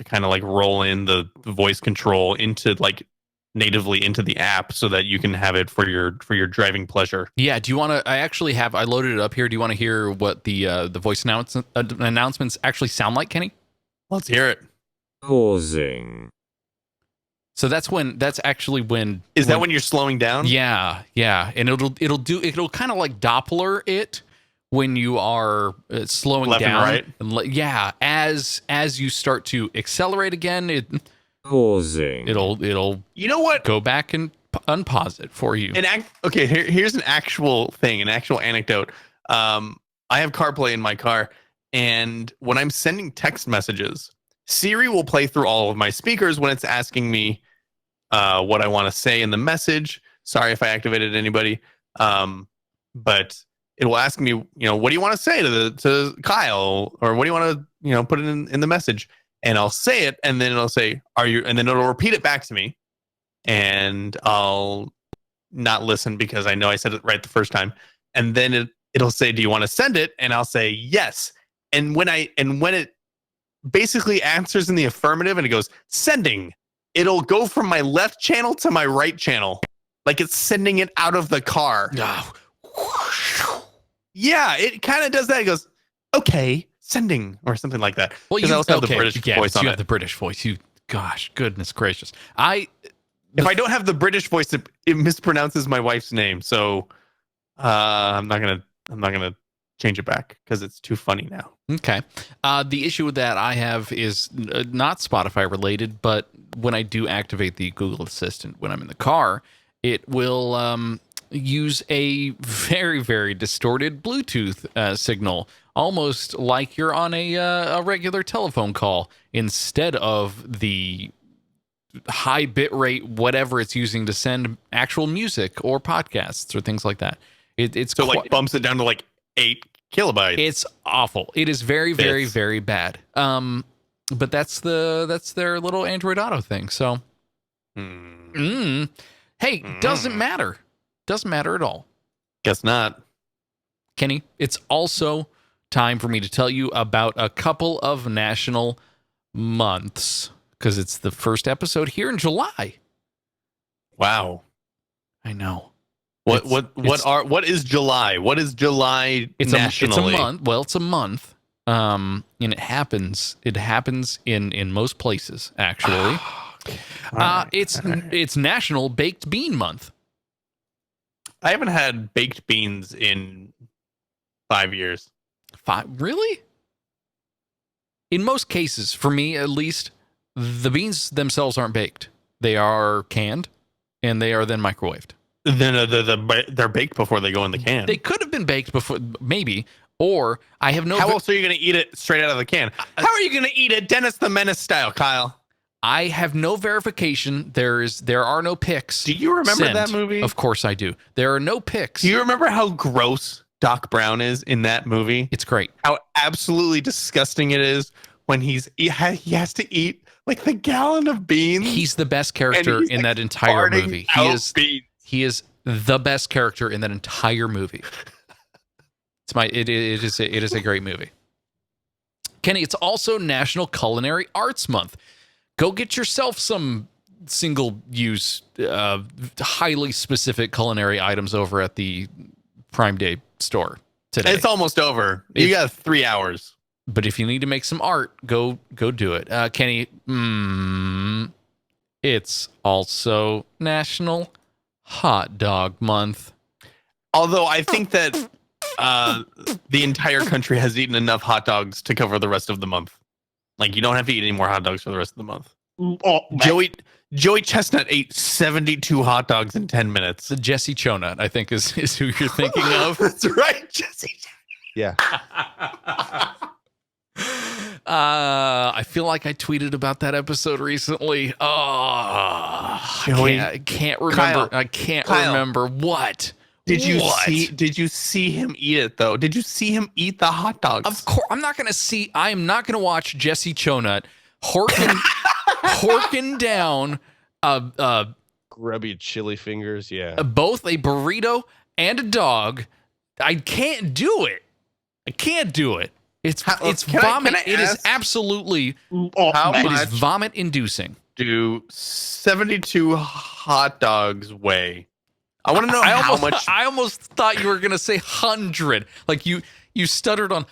kind of like roll in the voice control into like natively into the app so that you can have it for your driving pleasure. Yeah. Do you want to? I loaded it up here. Do you want to hear what the voice announcements actually sound like, Kenny? Let's hear it. Pausing. So that's actually when. Is that when you're slowing down? Yeah, and it'll kind of like Doppler it when you are slowing left down. And right. Yeah, as you start to accelerate again, pausing. It'll you know what? Go back and unpause it for you. Okay, here's an actual thing, an actual anecdote. I have CarPlay in my car, and when I'm sending text messages, Siri will play through all of my speakers when it's asking me what I want to say in the message. Sorry if I activated anybody, but it will ask me, what do you want to say to Kyle, or what do you want to, put it in the message, and I'll say it, and then it'll say, "Are you?" And then it'll repeat it back to me, and I'll not listen because I know I said it right the first time, and then it'll say, "Do you want to send it?" And I'll say yes, and when it basically answers in the affirmative and it goes sending, it'll go from my left channel to my right channel, like it's sending it out of the car. Yeah, it kind of does that. It goes, okay, sending, or something like that. Well, you I also have the British voice on you it. have the British voice. Goodness gracious. If I don't have the British voice, it mispronounces my wife's name. So I'm not gonna change it back because it's too funny now. Okay. The issue with that I have is not Spotify related, but when I do activate the Google Assistant when I'm in the car, it will use a very, very distorted Bluetooth signal, almost like you're on a regular telephone call instead of the high bit rate, whatever it's using to send actual music or podcasts or things like that. It's so like bumps it down to like 8 kilobytes. It's awful. It is very, very, very bad. But that's their little Android Auto thing. So, hey, doesn't matter. Doesn't matter at all. Guess not. Kenny, it's also time for me to tell you about a couple of national months because it's the first episode here in July. Wow. I know. What is July? What is July nationally? It's a month. Well, it's a month. And it happens in most places, actually. Right. It's National Baked Bean Month. I haven't had baked beans in 5 years. 5? Really? In most cases, for me at least, the beans themselves aren't baked. They are canned, and they are then microwaved. Then they're baked before they go in the can. They could have been baked before, maybe, or I have no... How else are you going to eat it straight out of the can? How are you going to eat it Dennis the Menace style, Kyle? I have no verification. There are no pics. Do you remember sent. that movie? Of course I do. There are no pics. Do you remember how gross Doc Brown is in that movie? It's great. How absolutely disgusting it is when he has to eat like the gallon of beans. He's the best character in that entire movie. He is the best character in that entire movie. It is a great movie. Kenny, it's also National Culinary Arts Month. Go get yourself some single-use, highly specific culinary items over at the Prime Day store today. It's almost over. You got 3 hours. But if you need to make some art, go do it. Kenny, it's also National Hot Dog Month. Although I think that the entire country has eaten enough hot dogs to cover the rest of the month. Like, you don't have to eat any more hot dogs for the rest of the month. Joey Chestnut ate 72 hot dogs in 10 minutes. The Jesse Chonut, I think, is who you're thinking of. That's right, Jesse. Yeah. I feel like I tweeted about that episode recently. Oh, Joey, I can't remember. Kyle, I can't Kyle, remember what. Did you see him eat it though? Did you see him eat the hot dogs? Of course, I am not going to watch Jesse Chonut horking down grubby chili fingers. Yeah. Both a burrito and a dog. I can't do it. It's vomit. It is absolutely it is vomit inducing. Do 72 hot dogs weigh? I want to know how much. I almost thought you were going to say 100. Like you stuttered on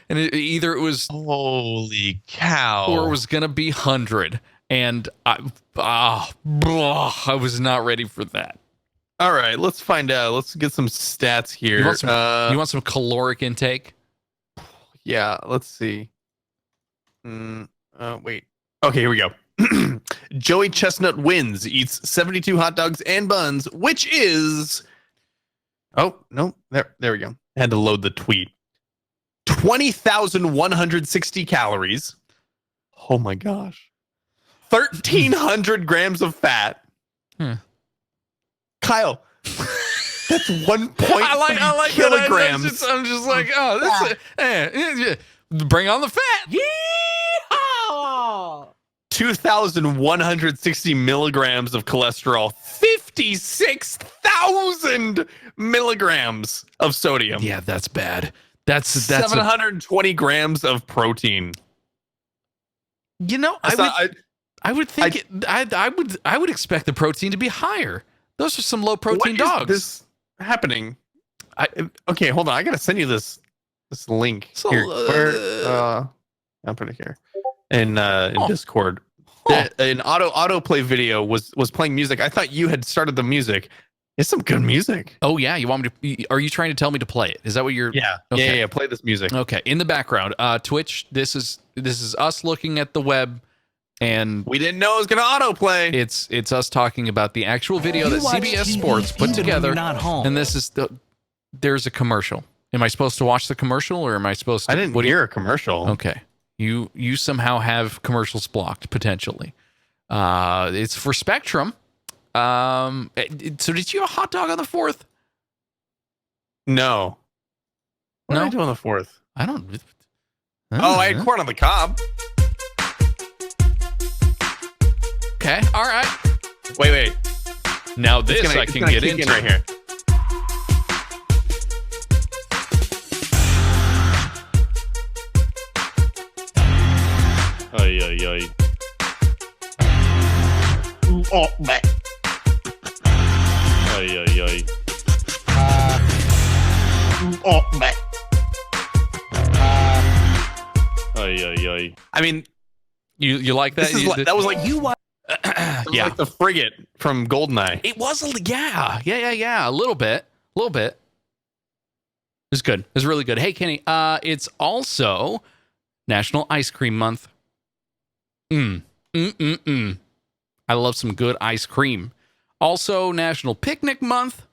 and either it was holy cow or it was going to be 100. And I was not ready for that. All right, let's find out. Let's get some stats here. You want some caloric intake? Yeah, let's see. Wait. Okay, here we go. Joey Chestnut wins, eats 72 hot dogs and buns, which is... Oh, no. There we go. I had to load the tweet. 20,160 calories. Oh, my gosh. 1,300 grams of fat. Kyle, that's 1.3 kilograms. I'm just like, oh, bring on the fat. Yeehaw! 2,160 milligrams of cholesterol, 56,000 milligrams of sodium. Yeah, that's bad. That's 720 grams of protein. You know, I would expect the protein to be higher. Those are some low protein dogs. What is this happening? Okay, hold on. I gotta send you this link. So, here. I'll put it here in Discord. An autoplay video was playing music. I thought you had started the music. It's some good music. Oh yeah, you want me to? Are you trying to tell me to play it? Is that what you're? Yeah. Okay. Yeah. Play this music. Okay. In the background, Twitch. This is us looking at the web. And we didn't know it was going to autoplay. It's us talking about the actual video that CBS Sports put together. And this is there's a commercial. Am I supposed to watch the commercial or am I supposed to? I didn't hear a commercial. Okay. You somehow have commercials blocked potentially. It's for Spectrum. So did you have a hot dog on the 4th? No. What did I do on the 4th? I don't. I had corn on the cob. Okay. All right. Wait. Now this I can get into right here. Ay. Ay, ay, ay. Oh, meh. Ay, ay, ay. I mean, You like that? this is that was like Yeah. like the frigate from Goldeneye. It was yeah. A little bit. It was good. It was really good. Hey, Kenny, it's also National Ice Cream Month. I love some good ice cream. Also National Picnic Month.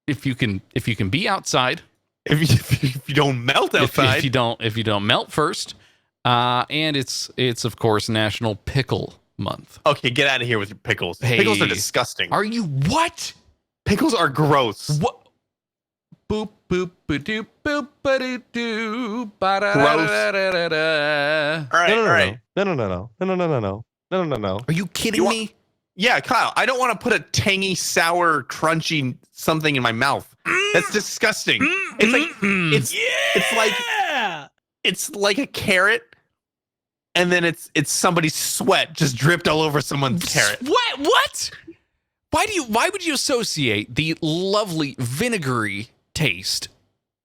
If you can be outside. If you don't melt outside. If you don't melt first. And it's of course National Pickle Month. Okay, get out of here with your pickles. Hey. Pickles are disgusting. Are you what? Pickles are gross. What? Boop boop ba doop boop ba doo doo ba da Gross. da da da da. All right, No, all right. No. Are you kidding You want- me? Yeah, Kyle, I don't want to put a tangy, sour, crunchy something in my mouth. That's disgusting. It's like it's like a carrot, and then it's somebody's sweat just dripped all over someone's carrot. What? Why would you associate the lovely vinegary taste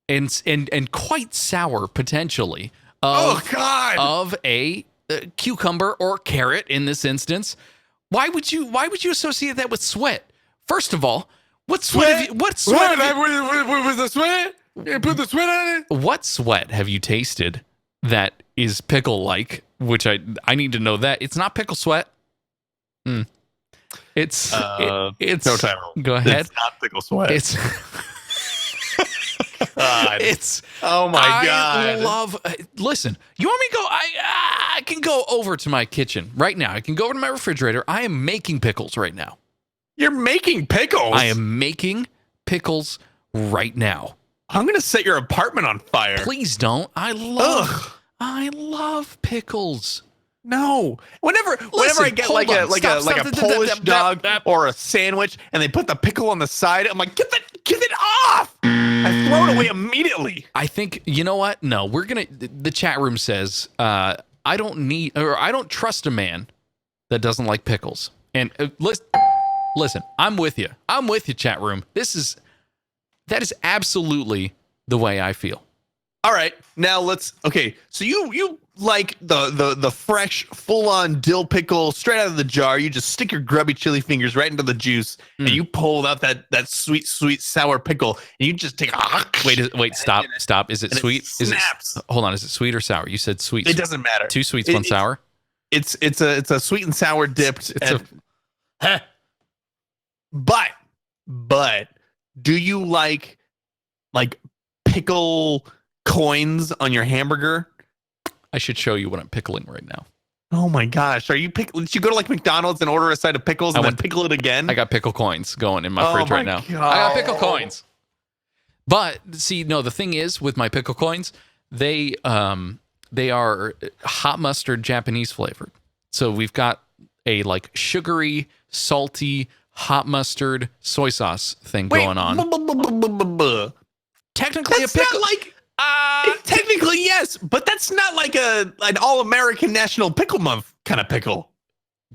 and quite sour potentially Oh God! of a cucumber or carrot in this instance? Why would you associate that with sweat? First of all, what sweat? was the sweat? You put the sweat on it? What sweat have you tasted that is pickle like? Which I need to know that it's not pickle sweat. It's it's No time. Go ahead. It's not pickle sweat. It's God. it's Oh my I God! love. Listen, you want me to go? I can go over to my kitchen right now. I can go over to my refrigerator. I am making pickles right now. You're making pickles. I am making pickles right now. I'm gonna set your apartment on fire. Please don't. I love pickles. No. Whenever I get hold like on. a Stop. Polish dog or a sandwich and they put the pickle on the side, I'm like, get it off! I throw it away immediately. I think, you know what? No, the chat room says, I don't trust a man that doesn't like pickles. And listen, I'm with you. Chat room. That is absolutely the way I feel. All right, now so you like the fresh, full-on dill pickle straight out of the jar. You just stick your grubby chili fingers right into the juice, and you pull out that sweet, sour pickle, and you just take a... Wait, stop. Is it sweet? Snaps. Hold on, is it sweet or sour? You said sweet. It doesn't matter. 2 sweets, 1 sour? It's a sweet and sour dipped. But do you like pickle coins on your hamburger? I should show you what I'm pickling right now. Oh my gosh. Did you go to like McDonald's and order a side of pickles and then pickle it again? I got pickle coins going in my fridge right now. God. I got pickle coins. But see, no, the thing is with my pickle coins, they are hot mustard Japanese flavored. So we've got a like sugary, salty, hot mustard soy sauce thing going on. Technically That's a pickle. not like technically yes, but that's not like an all-American National Pickle Month kind of pickle.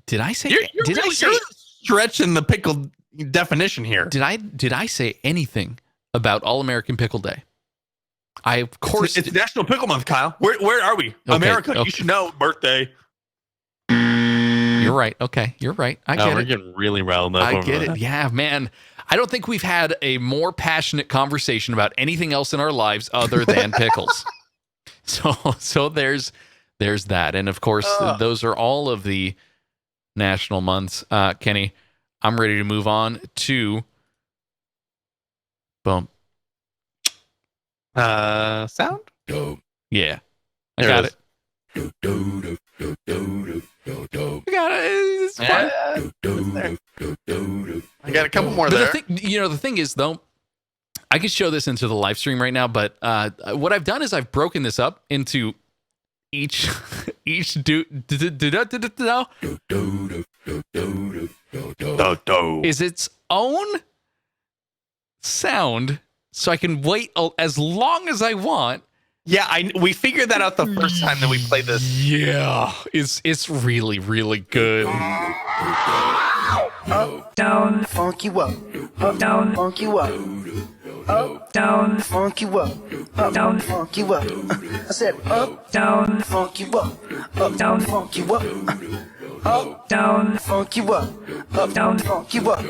Did I say? You're stretching the pickle definition here. Did I say anything about All American Pickle Day? I of course it's National Pickle Month, Kyle. Where are we? Okay, America. okay. You should know. Birthday. You're right. Okay, you're right. I get we're it. getting really riled up. I get it. Yeah, man. I don't think we've had a more passionate conversation about anything else in our lives other than pickles. So there's that, and of course those are all of the national months. Kenny, I'm ready to move on to boom. Sound? Yeah, I There got it it. I got it. It's fun. I got a couple more But there. the thing is, though, I could show this into the live stream right now, but what I've done is I've broken this up into each is its own sound, so I can wait as long as I want. Yeah, we figured that out the first time that we played this. Yeah, it's really, really good. Up, down, Funk you up. up, down, Funk you up. up, down, Funk you up. up, down, Funk you up. I said up, down, funk you up. up, down, Funk you up. Up, down, funk you up. Up, down. funk you up.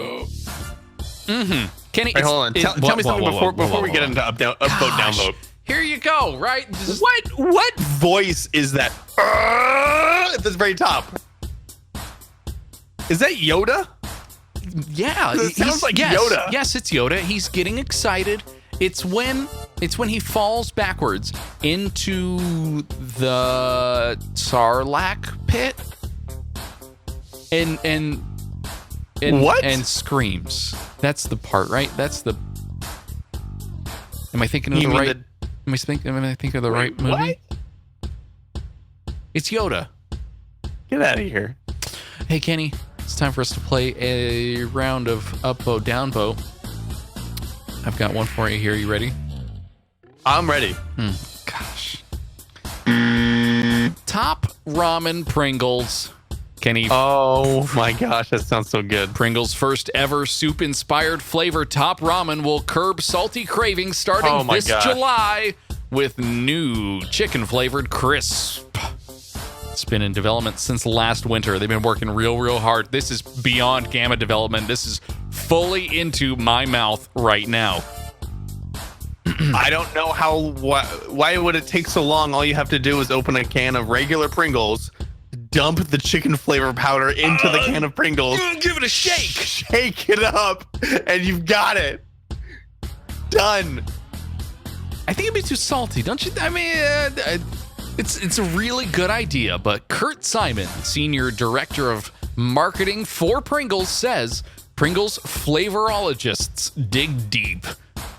Kenny, Wait, hold on. Tell me something before we get into up, vote, down Gosh. vote. Here you go, right? Just- What voice is that? At the very top. Is that Yoda? Yeah, It sounds like yes, Yoda. Yes, it's Yoda. He's getting excited. It's when he falls backwards into the Sarlacc pit and What? and screams. That's the part, right? That's the. Am I thinking of You the mean right? Am I thinking of the right movie? What? It's Yoda. Get out of here. Hey, Kenny, it's time for us to play a round of upvote, downvote. I've got one for you here. You ready? I'm ready. Gosh. Top ramen Pringles. Kenny, Oh my gosh, that sounds so good. Pringles' first ever soup-inspired flavor, Top Ramen, will curb salty cravings starting Oh my this gosh. July with new chicken-flavored crisp. It's been in development since last winter. They've been working real hard. This is beyond gamma development. This is fully into my mouth right now. I don't know why would it take so long? All you have to do is open a can of regular Pringles, dump the chicken flavor powder into the can of Pringles, Give it a shake. shake it up, and you've got it. Done. I think it'd be too salty, don't you? I mean, it's a really good idea, but Kurt Simon, Senior Director of Marketing for Pringles, says Pringles flavorologists dig deep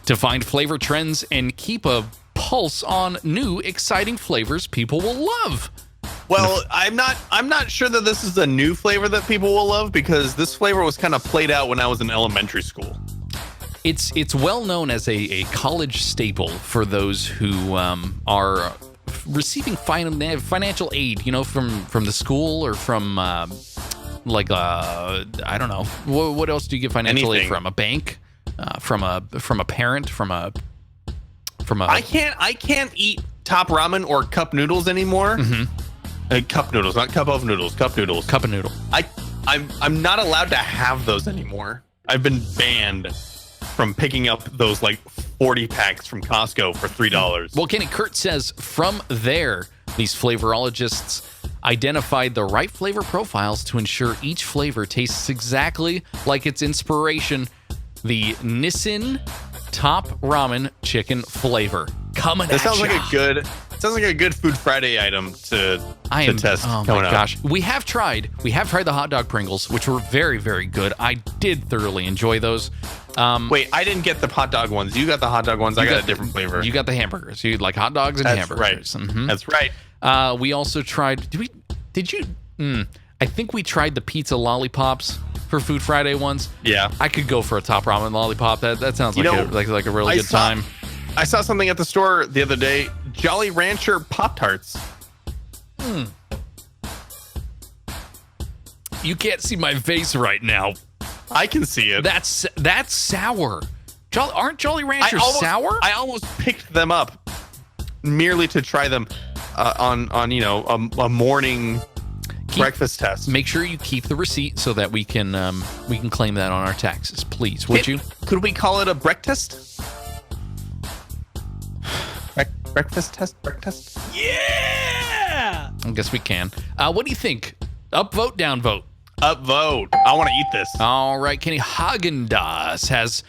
to find flavor trends and keep a pulse on new, exciting flavors people will love. Well, I'm not sure that this is a new flavor that people will love, because this flavor was kind of played out when I was in elementary school. It's well known as a college staple for those who are receiving financial aid, from the school or from I don't know, what else do you get financial aid Anything. from? A bank, from a parent, from a. I can't eat Top Ramen or cup noodles anymore. Cup noodles, not cup of noodles. Cup noodles. Cup of noodle. I'm not allowed to have those anymore. I've been banned from picking up those like 40 packs from Costco for $3. Well, Kenny, Kurt says from there, these flavorologists identified the right flavor profiles to ensure each flavor tastes exactly like its inspiration, the Nissin Top Ramen chicken flavor. Coming That at sounds ya. like a good Food Friday item to test. Oh coming my up. gosh, we have tried the hot dog Pringles, which were very, very good. I did thoroughly enjoy those. Wait, I didn't get the hot dog ones. You got the hot dog ones. I got a different flavor. You got the hamburgers. You like hot dogs and That's hamburgers. right. Mhm. That's right. We also tried. Did you? I think we tried the pizza lollipops for Food Friday ones. Yeah. I could go for a Top Ramen lollipop. That sounds You like know, a really good time. I saw something at the store the other day. Jolly Rancher Pop-Tarts. You can't see my face right now. I can see it. That's sour. Aren't Jolly Ranchers sour? I almost picked them up merely to try them on a morning breakfast test. Make sure you keep the receipt so that we can claim that on our taxes, please. Would you? Could we call it a breakfast? Breakfast test? Breakfast? Yeah! I guess we can. What do you think? Upvote, downvote? Upvote. I want to eat this. All right, Kenny. Haagen-Dazs has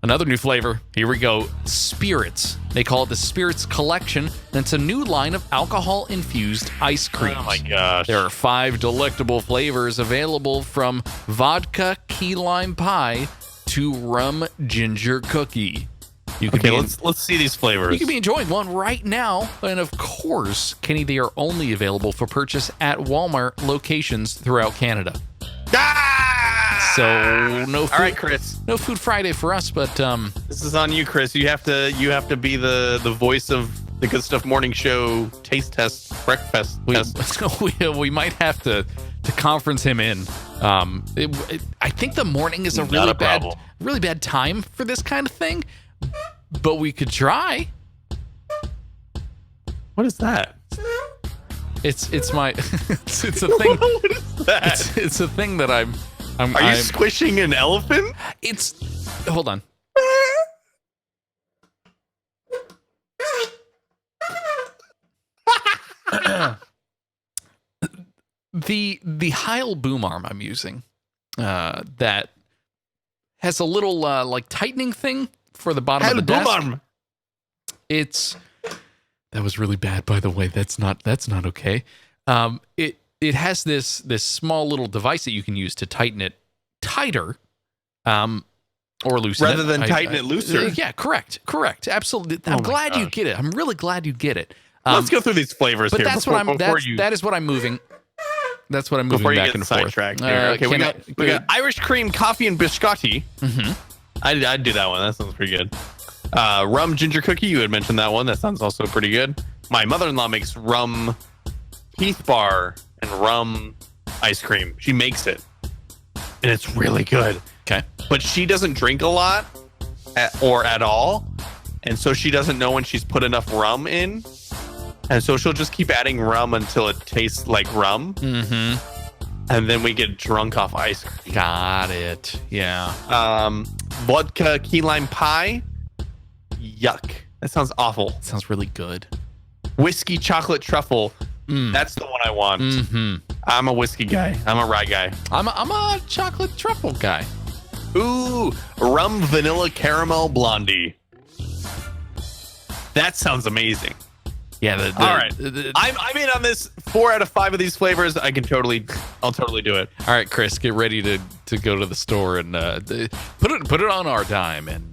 another new flavor. Here we go. Spirits. They call it the Spirits Collection, and it's a new line of alcohol-infused ice creams. Oh my gosh. There are 5 delectable flavors available, from vodka key lime pie to rum ginger cookie. Let's see these flavors. You could be enjoying one right now. And of course, Kenny, they are only available for purchase at Walmart locations throughout Canada. So no food, all right, Chris. No Food Friday for us, but this is on you, Chris. You have to be the voice of the Good Stuff Morning Show taste test breakfast test. we might have to conference him in I think the morning is a Not a really bad time for this kind of thing, but we could try. What is that? It's my it's a thing. What is that? It's a thing that I'm Are you squishing an elephant? It's hold on. The Heil boom arm I'm using that has a little like tightening thing for the bottom of the desk. Boom arm. That was really bad, by the way. That's not okay. It has this small little device that you can use to tighten it tighter, or loosen rather it. than tighten it looser. Yeah, correct. Absolutely. I'm glad you get it. I'm really glad you get it. Let's go through these flavors but here. That's that is what I'm moving. That's what I'm moving before you back get and forth. sidetracked here. Okay, we got Irish cream, coffee, and biscotti. Mm-hmm. I'd do that one. That sounds pretty good. Rum ginger cookie. You had mentioned that one. That sounds also pretty good. My mother-in-law makes rum Heath bar and rum ice cream. She makes it, and it's really good. Okay, but she doesn't drink a lot or at all, and so she doesn't know when she's put enough rum in. And so she'll just keep adding rum until it tastes like rum. Mm-hmm. And then we get drunk off ice cream. Got it. Yeah. Vodka key lime pie. Yuck. That sounds awful. Sounds really good. Whiskey chocolate truffle. That's the one I want. Mm-hmm. I'm a whiskey guy. I'm a rye guy. I'm a chocolate truffle guy. Ooh, rum vanilla caramel blondie. That sounds amazing. Yeah. All right. I'm in on this. 4 out of 5 of these flavors. I'll totally do it. All right, Chris, get ready to go to the store and put it on our dime and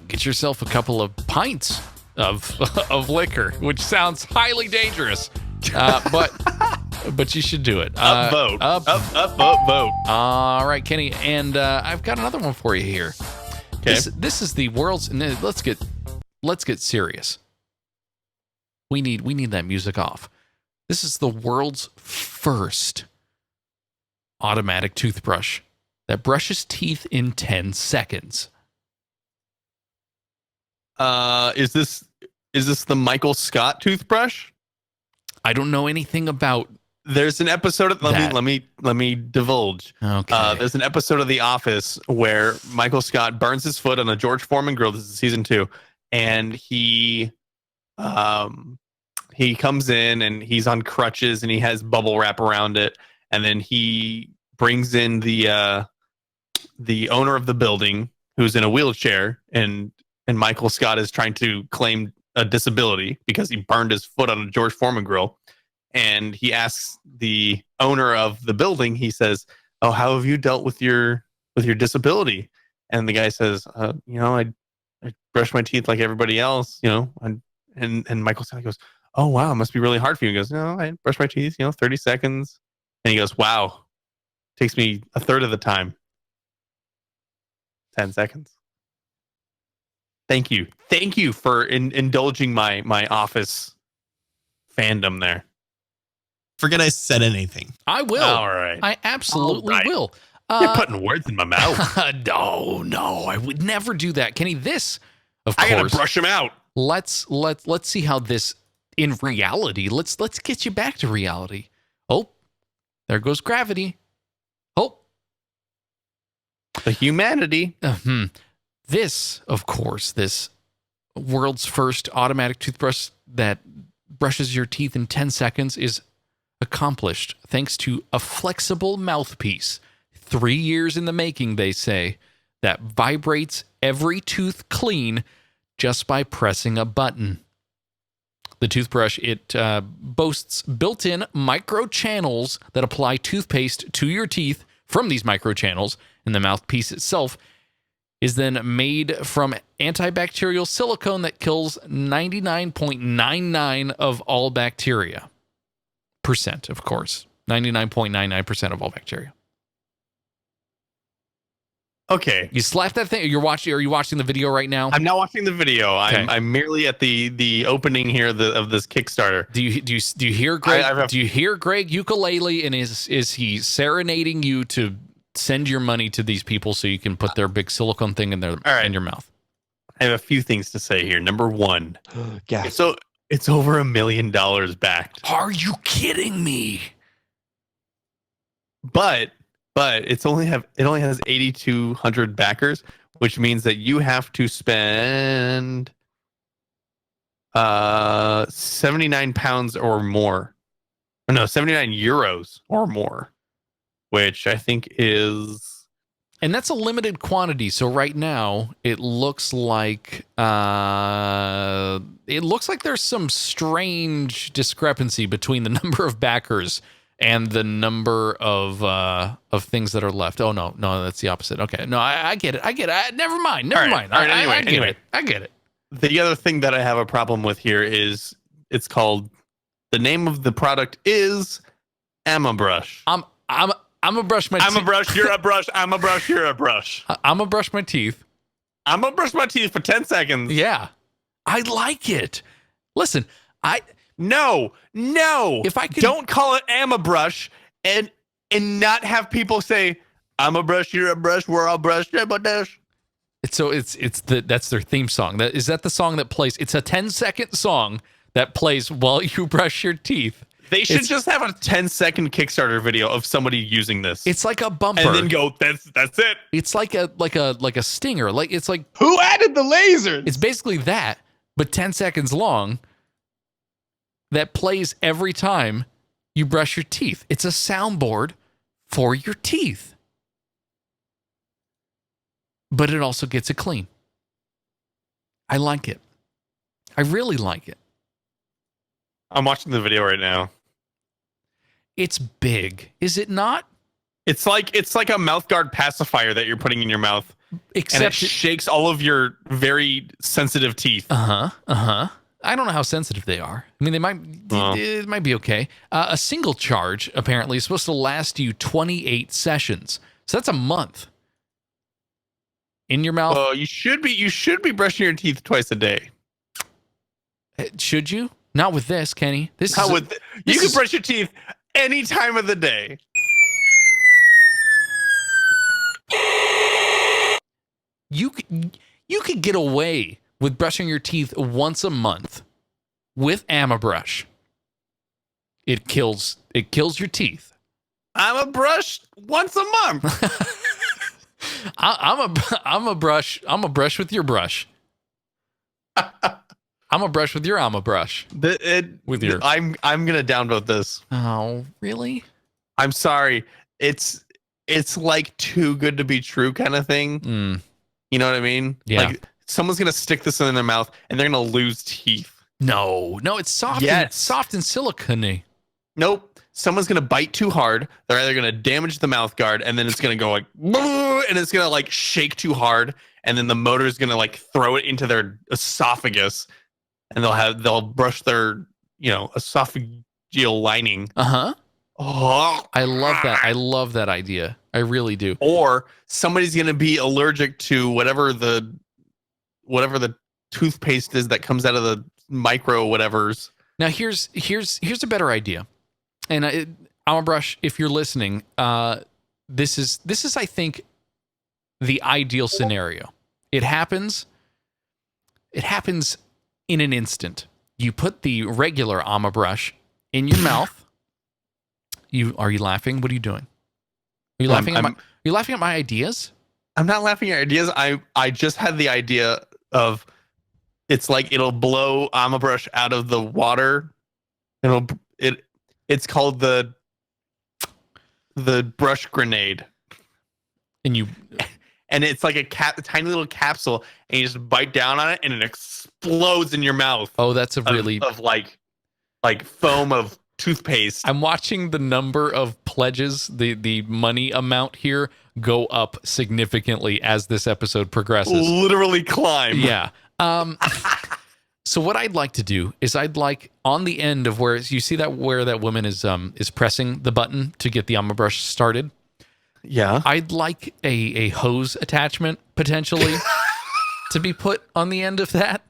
get yourself a couple of pints of liquor, which sounds highly dangerous, but you should do it. Vote. Vote. All right, Kenny, and I've got another one for you here. Okay. This is the world's. Let's get serious. We need that music off. This is the world's first automatic toothbrush that brushes teeth in 10 seconds. Is this the Michael Scott toothbrush? I don't know anything about. There's an episode of let me divulge. Okay. There's an episode of The Office where Michael Scott burns his foot on a George Foreman grill. This is season 2, and he comes in and he's on crutches and he has bubble wrap around it, and then he brings in the owner of the building who's in a wheelchair, and Michael Scott is trying to claim a disability because he burned his foot on a George Foreman grill. And he asks the owner of the building, he says, "Oh, how have you dealt with your disability?" And the guy says, I brush my teeth like everybody else, and Michael Scott goes, "Oh, wow, it must be really hard for you." He goes, "No, I brush my teeth, 30 seconds. And he goes, "Wow, takes me a third of the time. 10 seconds. Thank you. Thank you for indulging my Office fandom there." Forget I said anything. I will. All right. I absolutely will. You're putting words in my mouth. No, I would never do that, Kenny. This, of course, I gotta brush him out. Let's see how this in reality. Let's get you back to reality. Oh, there goes gravity. Oh, the humanity. This, of course, this world's first automatic toothbrush that brushes your teeth in 10 seconds is accomplished thanks to a flexible mouthpiece. 3 years in the making, they say, that vibrates every tooth clean just by pressing a button. The toothbrush, it boasts built-in micro channels that apply toothpaste to your teeth from these micro channels, and the mouthpiece itself is then made from antibacterial silicone that kills 99.99% of all bacteria. Percent, of course. 99.99% of all bacteria. Okay. You slap that thing. Are you watching the video right now? I'm not watching the video. Okay. I'm merely at the opening here of this Kickstarter. Do you hear Greg? Do you hear Greg ukulele, and is he serenading you to send your money to these people so you can put their big silicone thing in your mouth? I have a few things to say here. Number one, so it's over $1 million backed. Are you kidding me? But it only has 8,200 backers, which means that you have to spend 79 pounds or more. No, 79 euros or more, which I think is. And that's a limited quantity. So right now it looks like there's some strange discrepancy between the number of backers and the number of things that are left. Oh no, that's the opposite. Okay, no, I get it. Never mind. All right. Anyway, I get it. The other thing that I have a problem with here is it's called. The name of the product is AmaBrush. I'm gonna brush my teeth. I'm a brush, you're a brush. I'm a brush, you're a brush. I'm gonna brush my teeth. I'm gonna brush my teeth for 10 seconds. Yeah. I like it. Listen, No. If I could, don't call it AmaBrush and not have people say, I'm a brush, you're a brush, we're all brush, brush. That's their theme song. Is that the song that plays? It's a 10-second song that plays while you brush your teeth. They should just have a 10-second Kickstarter video of somebody using this. It's like a bumper, and then go. That's it. It's like a stinger. It's like, who added the lasers? It's basically that, but 10 seconds long. That plays every time you brush your teeth. It's a soundboard for your teeth, but it also gets it clean. I like it. I really like it. I'm watching the video right now. It's big, is it not? It's like a mouthguard pacifier that you're putting in your mouth, except and it shakes all of your very sensitive teeth. I don't know how sensitive they are. I mean, it might be okay. A single charge apparently is supposed to last you 28 sessions, so that's a month. In your mouth. Oh, you should be brushing your teeth twice a day. Should you? Not with this, Kenny. You can brush your teeth any time of the day. You could get away with brushing your teeth once a month with AmaBrush. It kills your teeth. I'm a brush once a month. I'm a brush with your brush. I'm a brush with your AmaBrush. I'm gonna downvote this. Oh, really? I'm sorry. It's like too good to be true kind of thing. You know what I mean? Yeah. Like someone's gonna stick this in their mouth and they're gonna lose teeth. No, it's soft. Yes. Soft and silicone-y. Nope. Someone's gonna bite too hard. They're either gonna damage the mouth guard, and then it's gonna go like, and it's gonna like shake too hard, and then the motor's gonna like throw it into their esophagus, and they'll brush their esophageal lining. Oh, I love that. I love that idea. I really do. Or somebody's gonna be allergic to whatever the toothpaste is that comes out of the micro whatevers. Now here's a better idea. And AmaBrush, if you're listening, this is I think the ideal scenario. It happens in an instant. You put the regular AmaBrush in your mouth. Are you laughing? What are you doing? Are you laughing at my ideas? I'm not laughing at ideas. I just had the idea of it's like it'll blow AmaBrush out of the water. It's called the brush grenade. And it's like a tiny little capsule, and you just bite down on it, and it explodes in your mouth. Oh, that's a really of like foam of toothpaste. I'm watching the number of pledges, the money amount here go up significantly as this episode progresses. Literally climb. Yeah. So what I'd like to do is on the end of where you see where that woman is pressing the button to get the AmaBrush started. Yeah. I'd like a hose attachment potentially to be put on the end of that.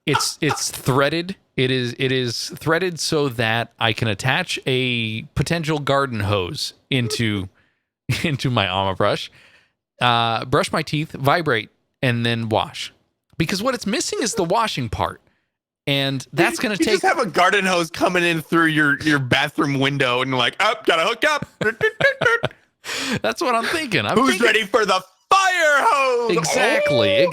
It's threaded. It is threaded so that I can attach a potential garden hose into my Alma brush, brush my teeth, vibrate, and then wash. Because what it's missing is the washing part. And that's going to take... You just have a garden hose coming in through your bathroom window and you're like, oh, gotta hook up. That's what I'm thinking. Who's ready for the fire hose? Exactly.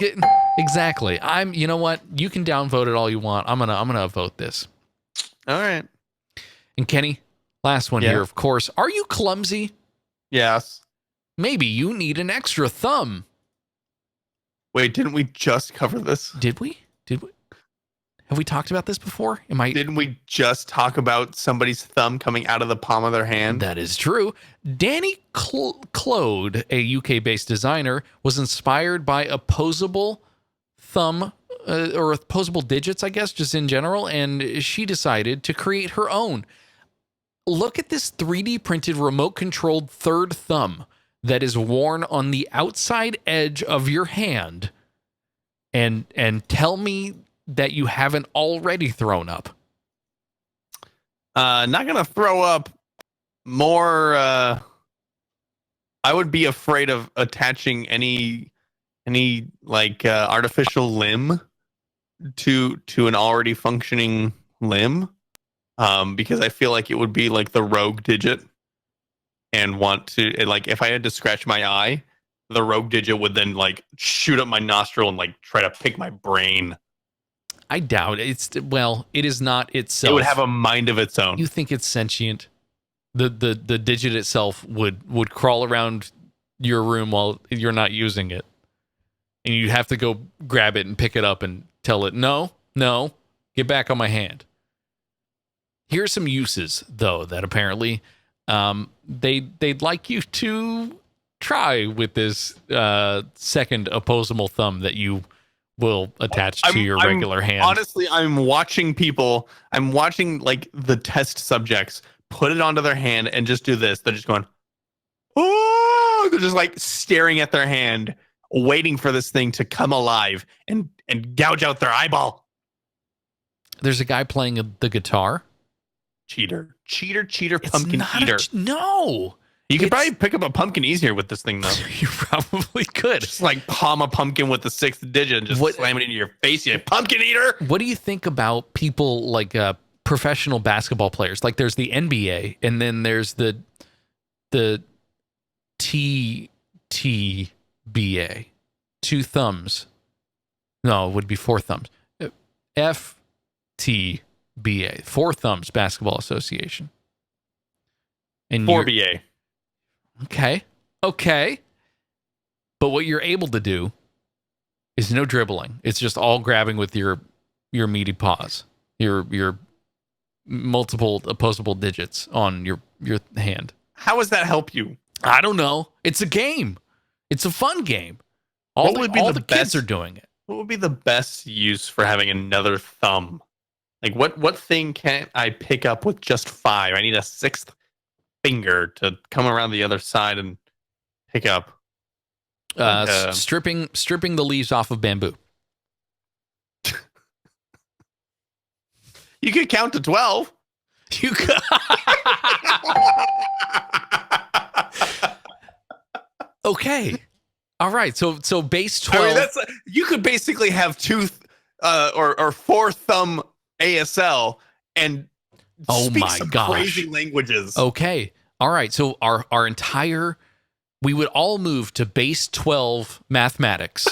Exactly. You know what? You can downvote it all you want. I'm gonna vote this. All right. And Kenny, last one here, of course. Are you clumsy? Yes. Maybe you need an extra thumb. Wait, didn't we just cover this? Did we? Have we talked about this before? Didn't we just talk about somebody's thumb coming out of the palm of their hand? That is true. Danny Clode, a UK-based designer, was inspired by opposable thumb or opposable digits, I guess, just in general, and she decided to create her own. Look at this 3D printed remote-controlled third thumb that is worn on the outside edge of your hand, and tell me that you haven't already thrown up. Not gonna throw up more. I would be afraid of attaching any like artificial limb to an already functioning limb, because I feel like it would be like the rogue digit, and want to like if I had to scratch my eye, the rogue digit would then like shoot up my nostril and like try to pick my brain. I doubt it. It is not itself. It would have a mind of its own. You think it's sentient? The digit itself would crawl around your room while you're not using it, and you have to go grab it and pick it up and tell it, no, get back on my hand. Here's some uses though that apparently they'd like you to try with this second opposable thumb that you will attach to your regular hand. Honestly, I'm watching like the test subjects put it onto their hand and just do this. They're just going, oh, they're just like staring at their hand, waiting for this thing to come alive and gouge out their eyeball. There's a guy playing the guitar. Cheater, pumpkin eater. No. You could probably pick up a pumpkin easier with this thing, though. You probably could. Just like palm a pumpkin with the sixth digit and just slam it into your face, you pumpkin eater. What do you think about people like professional basketball players? Like there's the NBA, and then there's the TTBA, 2 thumbs. No, it would be 4 thumbs. FTBA, 4 Thumbs Basketball Association. And 4BA. Okay. But what you're able to do is no dribbling. It's just all grabbing with your meaty paws, your multiple opposable digits on your hand. How does that help you? I don't know. It's a game. It's a fun game. All the kids are doing it. What would be the best use for having another thumb? Like what thing can't I pick up with just 5? I need a 6th finger to come around the other side and pick up. Stripping the leaves off of bamboo. You could count to 12. You could. Okay. All right. So base 12. I mean, you could basically have 2 or 4 thumb ASL and speak some crazy languages. Okay. All right. So our entire, we would all move to base 12 mathematics.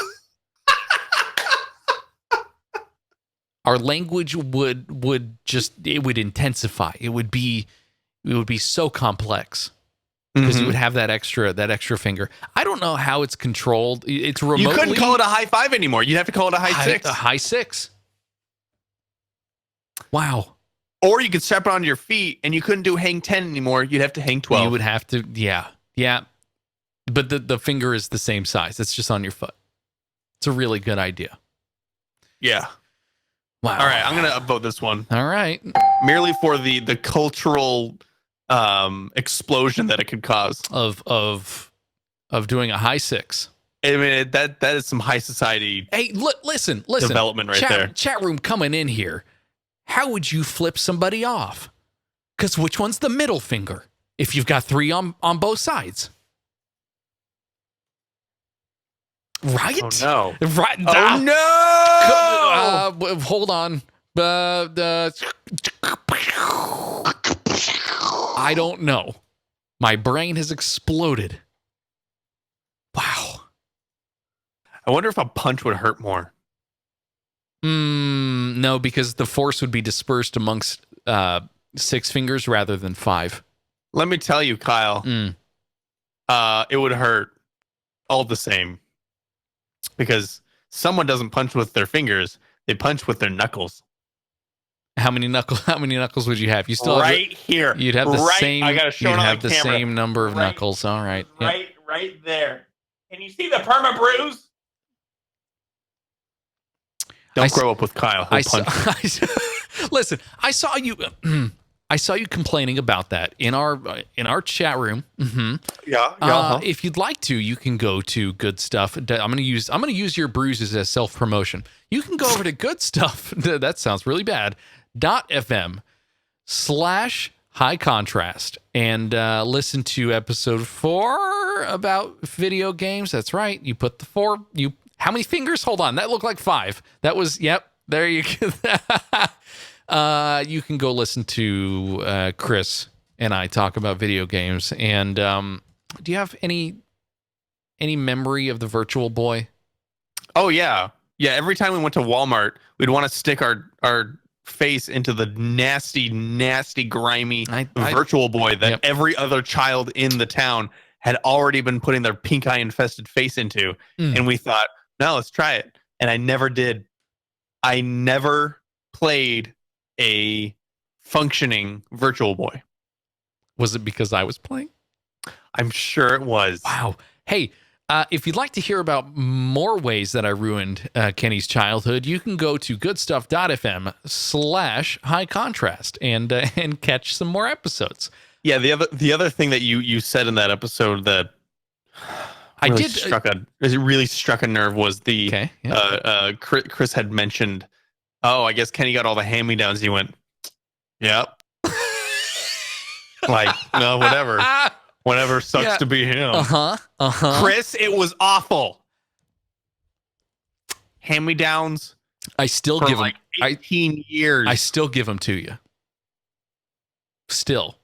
Our language would intensify. It would be so complex because you would have that extra finger. I don't know how it's controlled. It's remotely. You couldn't call it a high 5 anymore. You'd have to call it a high 6. A high 6. Wow. Or you could strap it onto your feet, and you couldn't do hang 10 anymore. You'd have to hang 12. You would have to, yeah. But the finger is the same size. It's just on your foot. It's a really good idea. Yeah. Wow. All right, I'm going to upvote this one. All right. Merely for the cultural explosion that it could cause of doing a high 6. I mean, that is some high society. Hey, listen. Development right there. Chat room coming in here. How would you flip somebody off? Because which one's the middle finger? If you've got 3 on both sides. Right? Oh, no. Right. Oh, no! Hold on. I don't know. My brain has exploded. Wow. I wonder if a punch would hurt more. No, because the force would be dispersed amongst 6 fingers rather than 5. Let me tell you, Kyle. It would hurt all the same. Because someone doesn't punch with their fingers; they punch with their knuckles. How many knuckles would you have? You still right here. You'd have the same. I gotta show you'd it on have the camera. same number of knuckles. All right. Yep. Right there. Can you see the perma bruise? Don't grow up with Kyle. Listen, I saw you. I saw you complaining about that in our chat room. Mm-hmm. Yeah. If you'd like to, you can go to Good Stuff. I'm gonna use your bruises as self promotion. You can go over to Good Stuff. That sounds really bad. .fm/high contrast and listen to episode 4 about video games. That's right. You put the 4. How many fingers? Hold on. That looked like 5. That was. Yep. There you go. You can go listen to Chris and I talk about video games. And do you have any memory of the Virtual Boy? Oh yeah. Every time we went to Walmart, we'd want to stick our face into the nasty, grimy Virtual Boy that every other child in the town had already been putting their pink eye infested face into, and we thought, no, let's try it. And I never did. I never played a functioning Virtual Boy. Was it because I was playing? I'm sure it was. Wow. Hey, if you'd like to hear about more ways that I ruined Kenny's childhood, you can go to goodstuff.fm/high contrast and catch some more episodes. Yeah, the other thing that you said in that episode that really struck a nerve was the Chris had mentioned, oh, I guess Kenny got all the hand-me-downs. He went, yep. Like, no, whatever. Whatever sucks to be him. Chris, it was awful. Hand-me-downs. I still give like them 18 years. I still give them to you. Still.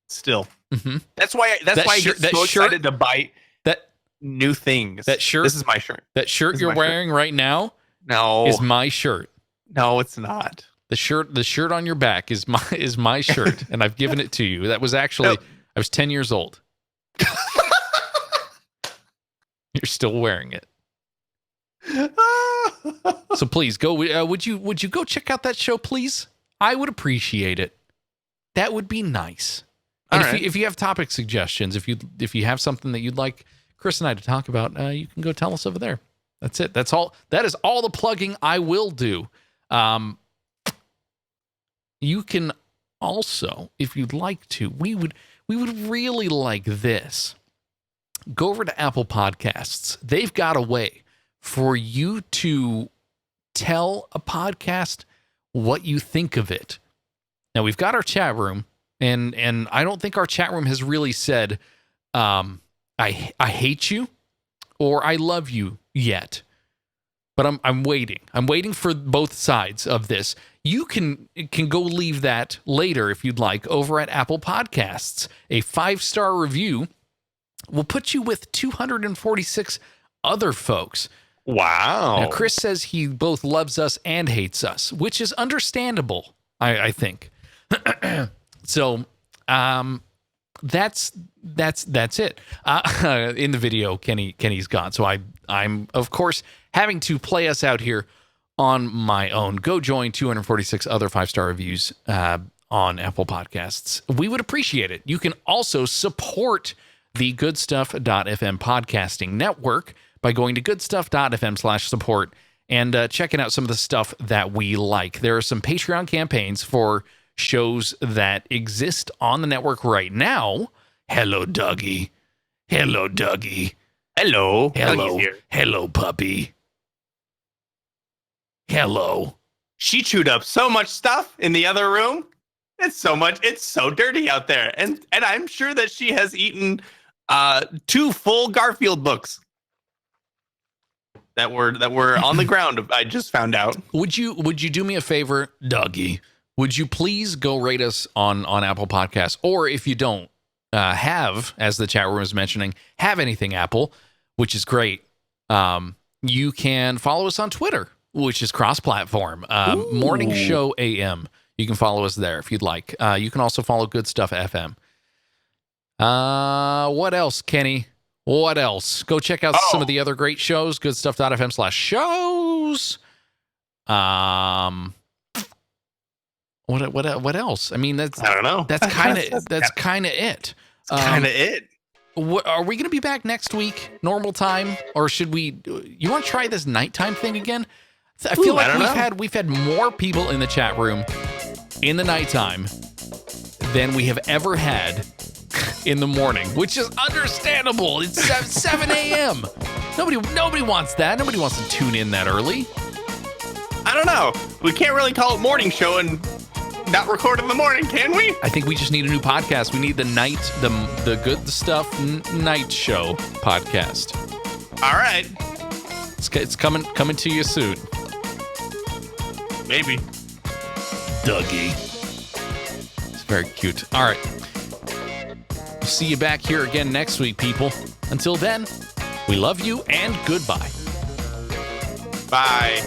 Mm-hmm. That's why I get so excited to buy new things. That shirt. This is my shirt. That shirt you're wearing right now. No, is my shirt. No, it's not. The shirt on your back is my shirt, and I've given it to you. That was actually I was 10 years old. You're still wearing it. So please go. Would you go check out that show, please? I would appreciate it. That would be nice. And if you have topic suggestions, if you have something that you'd like Chris and I to talk about, you can go tell us over there. That's it. That's all. That is all the plugging I will do. You can also, if you'd like to, we would really like this. Go over to Apple Podcasts. They've got a way for you to tell a podcast what you think of it. Now, we've got our chat room, and I don't think our chat room has really said, I hate you or I love you yet. But I'm waiting. I'm waiting for both sides of this. You can go leave that later if you'd like over at Apple Podcasts. A 5-star review will put you with 246 other folks. Wow. Now, Chris says he both loves us and hates us, which is understandable, I think. So, that's it. In the video, Kenny's gone. So I'm of course having to play us out here on my own. Go join 246 other 5-star reviews on Apple Podcasts. We would appreciate it. You can also support the Goodstuff.fm podcasting network by going to goodstuff.fm/support and checking out some of the stuff that we like. There are some Patreon campaigns for shows that exist on the network right now. Hello, Dougie. Hello, Dougie. Hello. Hello. Dougie's here. Hello, puppy. Hello. She chewed up so much stuff in the other room. It's so dirty out there. And I'm sure that she has eaten 2 full Garfield books that were on the ground. I just found out. Would you do me a favor, Dougie? Would you please go rate us on Apple Podcasts? Or if you don't have, as the chat room is mentioning, have anything Apple, which is great, you can follow us on Twitter, which is cross-platform. Morning Show AM. You can follow us there if you'd like. You can also follow Good Stuff FM. What else, Kenny? What else? Go check out some of the other great shows. Goodstuff.fm/shows. What else? I mean, that's, I don't know. That's kind of it. That's kind of it. Are we going to be back next week, normal time, or should we? You want to try this nighttime thing again? I feel like we've had more people in the chat room in the nighttime than we have ever had in the morning, which is understandable. It's 7 a.m. Nobody wants that. Nobody wants to tune in that early. I don't know. We can't really call it morning show and not record in the morning, can we? I think we just need a new podcast. We need the Good Stuff Night Show podcast. All right. It's coming to you soon. Maybe. Dougie. It's very cute. All right. We'll see you back here again next week, people. Until then, we love you and goodbye. Bye.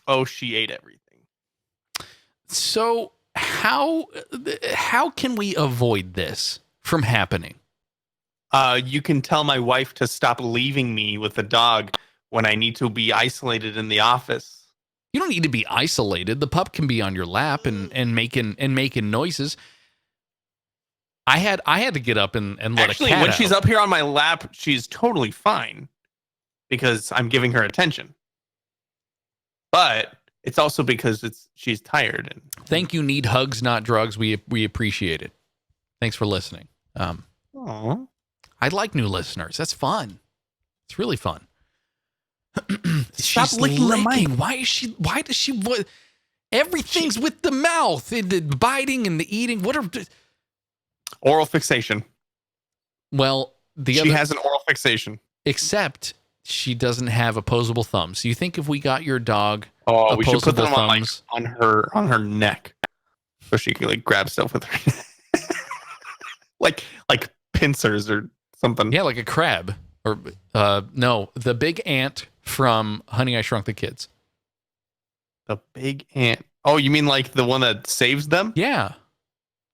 Oh, she ate everything. So how can we avoid this from happening? You can tell my wife to stop leaving me with the dog when I need to be isolated in the office. You don't need to be isolated. The pup can be on your lap and making noises. I had to get up and let Actually, a cat when out. she's up here on my lap, she's totally fine because I'm giving her attention. But it's also because she's tired. And Thank you. Need hugs, not drugs. We appreciate it. Thanks for listening. Aww. I like new listeners. That's fun. It's really fun. Stop She's licking the mic. Why does she? Everything's with the mouth, the biting and the eating. What are oral fixation? Well, she has an oral fixation. Except she doesn't have opposable thumbs. So you think if we got your dog we should put them thumbs on her neck, so she can grab stuff with her, like pincers or something. Yeah, like a crab, or no, the big ant from Honey, I Shrunk the Kids. The big ant. Oh, you mean like the one that saves them? Yeah.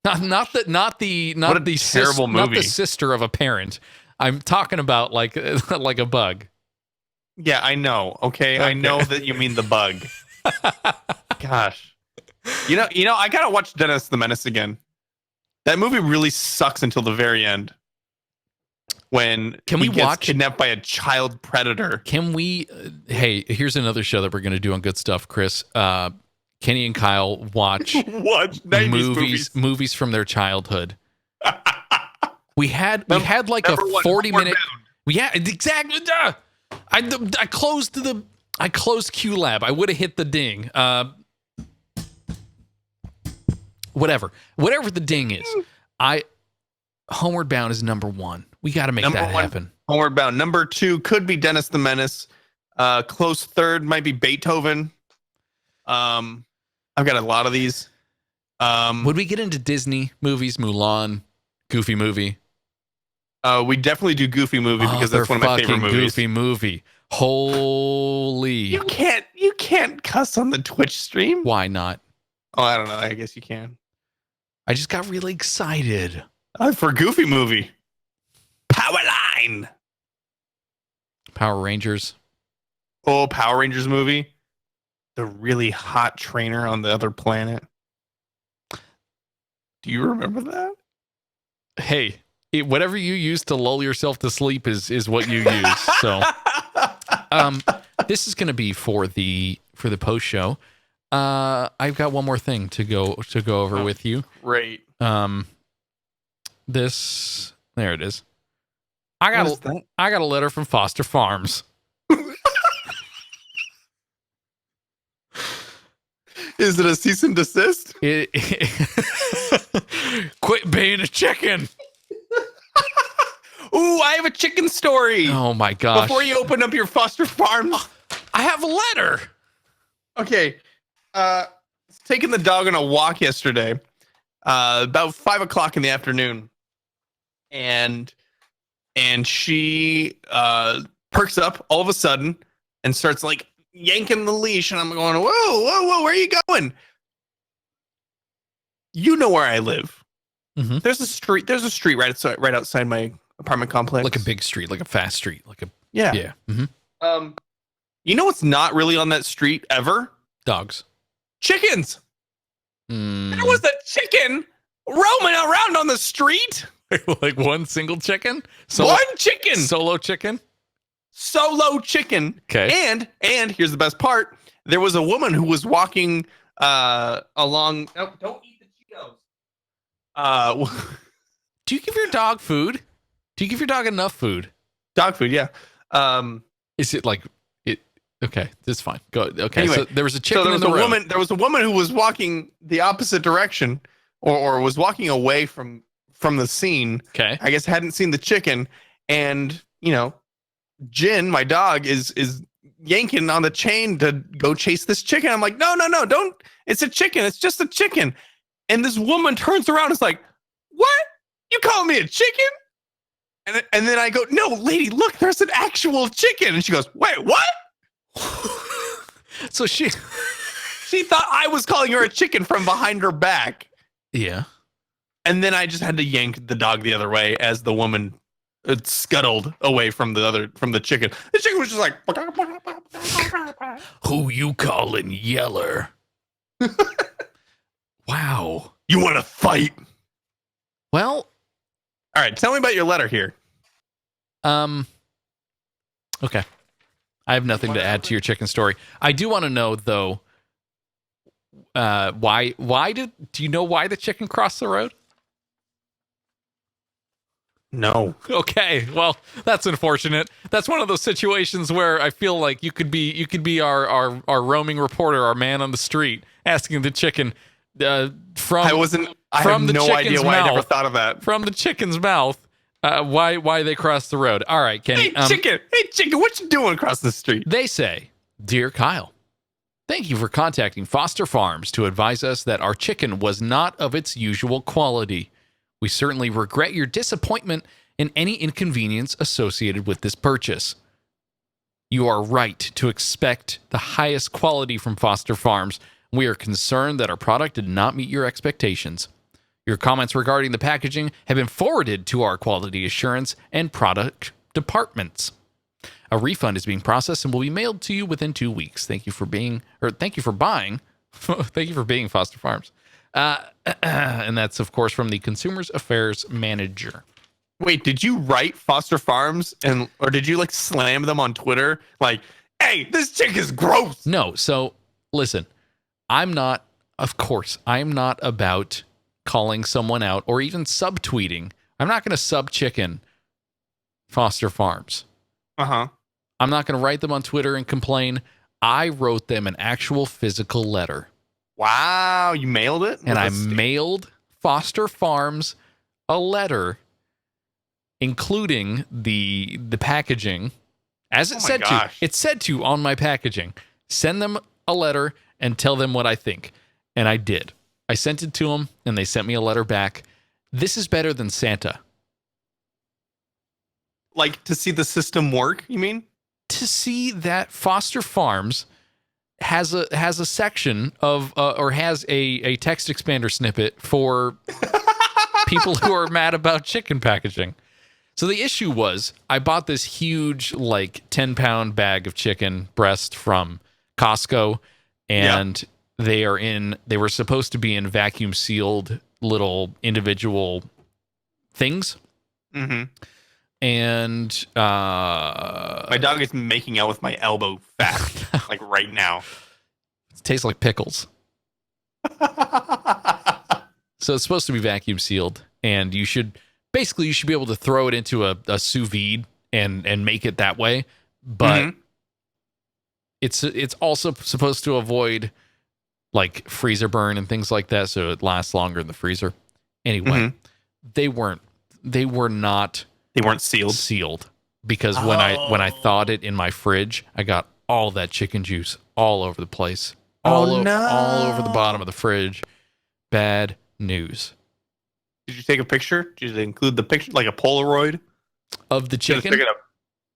Not the terrible movie. Not the sister of a parent. I'm talking about like a bug. Yeah, I know. Okay, I know that you mean the bug. Gosh, you know, I gotta watch Dennis the Menace again. That movie really sucks until the very end. When he gets kidnapped by a child predator. Can we? Hey, here's another show that we're going to do on Good Stuff, Chris. Kenny and Kyle watch 90s movies from their childhood. we had like a 40-minute. Yeah, exactly. I closed QLab. I would have hit the ding. Whatever the ding is. Homeward Bound is number 1. We got to make that happen. Homeward Bound. Number 2 could be Dennis the Menace. Close third might be Beethoven. I've got a lot of these. Would we get into Disney movies? Mulan, Goofy movie. We definitely do Goofy movie because that's one of my favorite movies. Goofy movie. Holy! You can't cuss on the Twitch stream. Why not? Oh, I don't know. I guess you can. I just got really excited. For Goofy movie. Powerline. Power Rangers. Power Rangers movie, the really hot trainer on the other planet. Do you remember that? Hey, whatever you use to lull yourself to sleep is what you use. So, this is going to be for the post show. I've got one more thing to go over with you. Great. There it is. I got a letter from Foster Farms. Is it a cease and desist? Quit being a chicken. Ooh, I have a chicken story. Oh my gosh. Before you open up your Foster Farms. I have a letter. Okay. Taking the dog on a walk yesterday, about 5:00 in the afternoon. And she perks up all of a sudden and starts like yanking the leash, and I'm going, whoa, where are you going? You know where I live. Mm-hmm. There's a street right outside my apartment complex. Like a big street, like a fast street, yeah. Mm-hmm. You know what's not really on that street ever? Dogs. Chickens. There was a chicken roaming around on the street. Like one single chicken? One chicken. Solo chicken? Solo chicken. Okay. And here's the best part. There was a woman who was walking along. Oh, don't eat the Cheetos. Do you give your dog food? Do you give your dog enough food? Dog food, yeah. Is it like it? Okay, that's fine. Go. Okay. Anyway, so there was a chicken there was in the road. woman. There was a woman who was walking the opposite direction, or was walking away from the scene. Okay. I guess hadn't seen the chicken, and Jin, my dog, is yanking on the chain to go chase this chicken. I'm like, no, don't. It's a chicken. It's just a chicken. And this woman turns around and is like, what? You call me a chicken? And then I go, no, lady, look, there's an actual chicken. And she goes, wait, what? So she thought I was calling her a chicken from behind her back. Yeah. And then I just had to yank the dog the other way as the woman scuttled away from the chicken. The chicken was just like, who you calling yeller? Wow. You want to fight? Well, all right. Tell me about your letter here. Okay. I have nothing to add to your chicken story. I do want to know though, do you know why the chicken crossed the road? No. Okay, well, that's unfortunate. That's one of those situations where I feel like you could be our roaming reporter, our man on the street, asking the chicken from I have no idea why I never thought of that. From the chicken's mouth, why they crossed the road. All right, Kenny. Hey chicken, what you doing across the street? They say, Dear Kyle, thank you for contacting Foster Farms to advise us that our chicken was not of its usual quality. We certainly regret your disappointment and any inconvenience associated with this purchase. You are right to expect the highest quality from Foster Farms. We are concerned that our product did not meet your expectations. Your comments regarding the packaging have been forwarded to our quality assurance and product departments. A refund is being processed and will be mailed to you within 2 weeks. Thank you for buying. Thank you for being Foster Farms. And that's, of course, from the Consumers Affairs Manager. Wait, did you write Foster Farms or did you like slam them on Twitter? Like, hey, this chick is gross. No. So listen, I'm not about calling someone out or even subtweeting. I'm not going to sub-chicken Foster Farms. Uh-huh. I'm not going to write them on Twitter and complain. I wrote them an actual physical letter. Wow, you mailed it? And I mailed Foster Farms a letter, including the packaging, as it said to. It said to on my packaging. Send them a letter and tell them what I think. And I did. I sent it to them, and they sent me a letter back. This is better than Santa. Like, to see the system work, you mean? To see that Foster Farms has a section of or has a text expander snippet for people who are mad about chicken packaging. So the issue was I bought this huge, like 10-pound bag of chicken breast from Costco, and they were supposed to be in vacuum sealed little individual things. Mm-hmm. And my dog is making out with my elbow fat, like right now. It tastes like pickles. So it's supposed to be vacuum sealed, and you should be able to throw it into a sous vide and make it that way. But it's also supposed to avoid like freezer burn and things like that, so it lasts longer in the freezer. Anyway, they weren't sealed because when I thawed it in my fridge, I got all that chicken juice all over the place. All over the bottom of the fridge. Bad news. Did you take a picture? Did you include the picture, like a Polaroid of the chicken? Pick it up.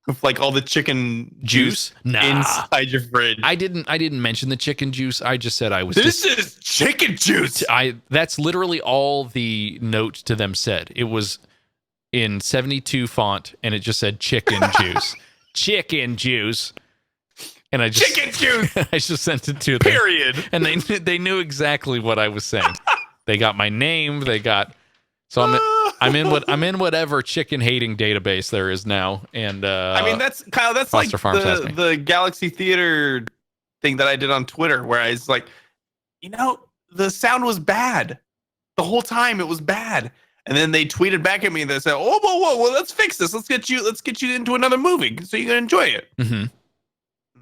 With like all the chicken juice inside your fridge. I didn't mention the chicken juice. I just said This is chicken juice. That's literally all the note to them said. It was in 72 font, and it just said chicken juice. Chicken juice. And I just chicken juice. I just sent it to them. Period. And they knew exactly what I was saying. They got my name. So I'm in whatever chicken hating database there is now. And I mean that's Kyle. That's like the Galaxy Theater thing that I did on Twitter, where I was like, the sound was bad the whole time. It was bad. And then they tweeted back at me and they said, "Oh, whoa, let's fix this. Let's get you into another movie so you can enjoy it." Mm-hmm.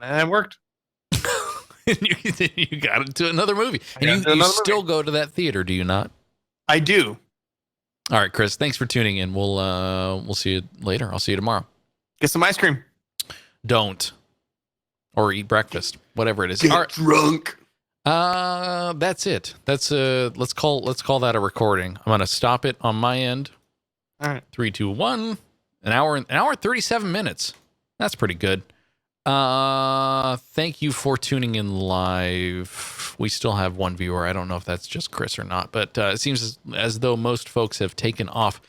And it worked. You got into another movie, and you still go to that theater, do you not? I do. All right, Chris. Thanks for tuning in. We'll see you later. I'll see you tomorrow. Get some ice cream. Don't, or eat breakfast, whatever it is. Get drunk. That's it. That's let's call that a recording. I'm gonna stop it on my end. All right. 3, 2, 1. An hour 37 minutes. That's pretty good. Thank you for tuning in live. We still have one viewer. I don't know if that's just Chris or not, but it seems as though most folks have taken off.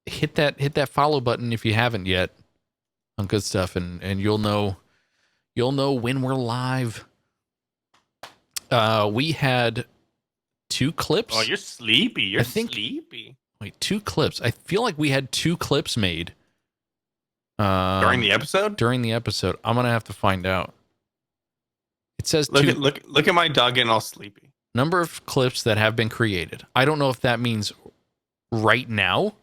Hit that follow button if you haven't yet on Good Stuff, and you'll know when we're live. We had 2 clips. Oh, you're sleepy. You're sleepy. Wait, 2 clips. I feel like we had 2 clips made. During the episode? During the episode. I'm going to have to find out. It says look at my dog getting all sleepy. Number of clips that have been created. I don't know if that means right now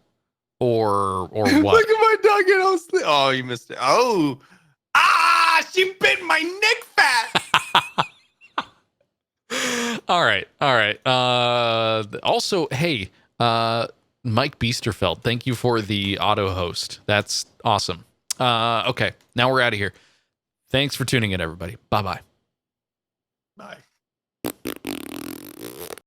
or what. Look at my dog getting all sleepy. Oh, you missed it. Oh. She bit my neck fat. All right. Also, hey, Mike Biesterfeld, thank you for the auto host. That's awesome. Okay, now we're out of here. Thanks for tuning in, everybody. Bye-bye. Bye.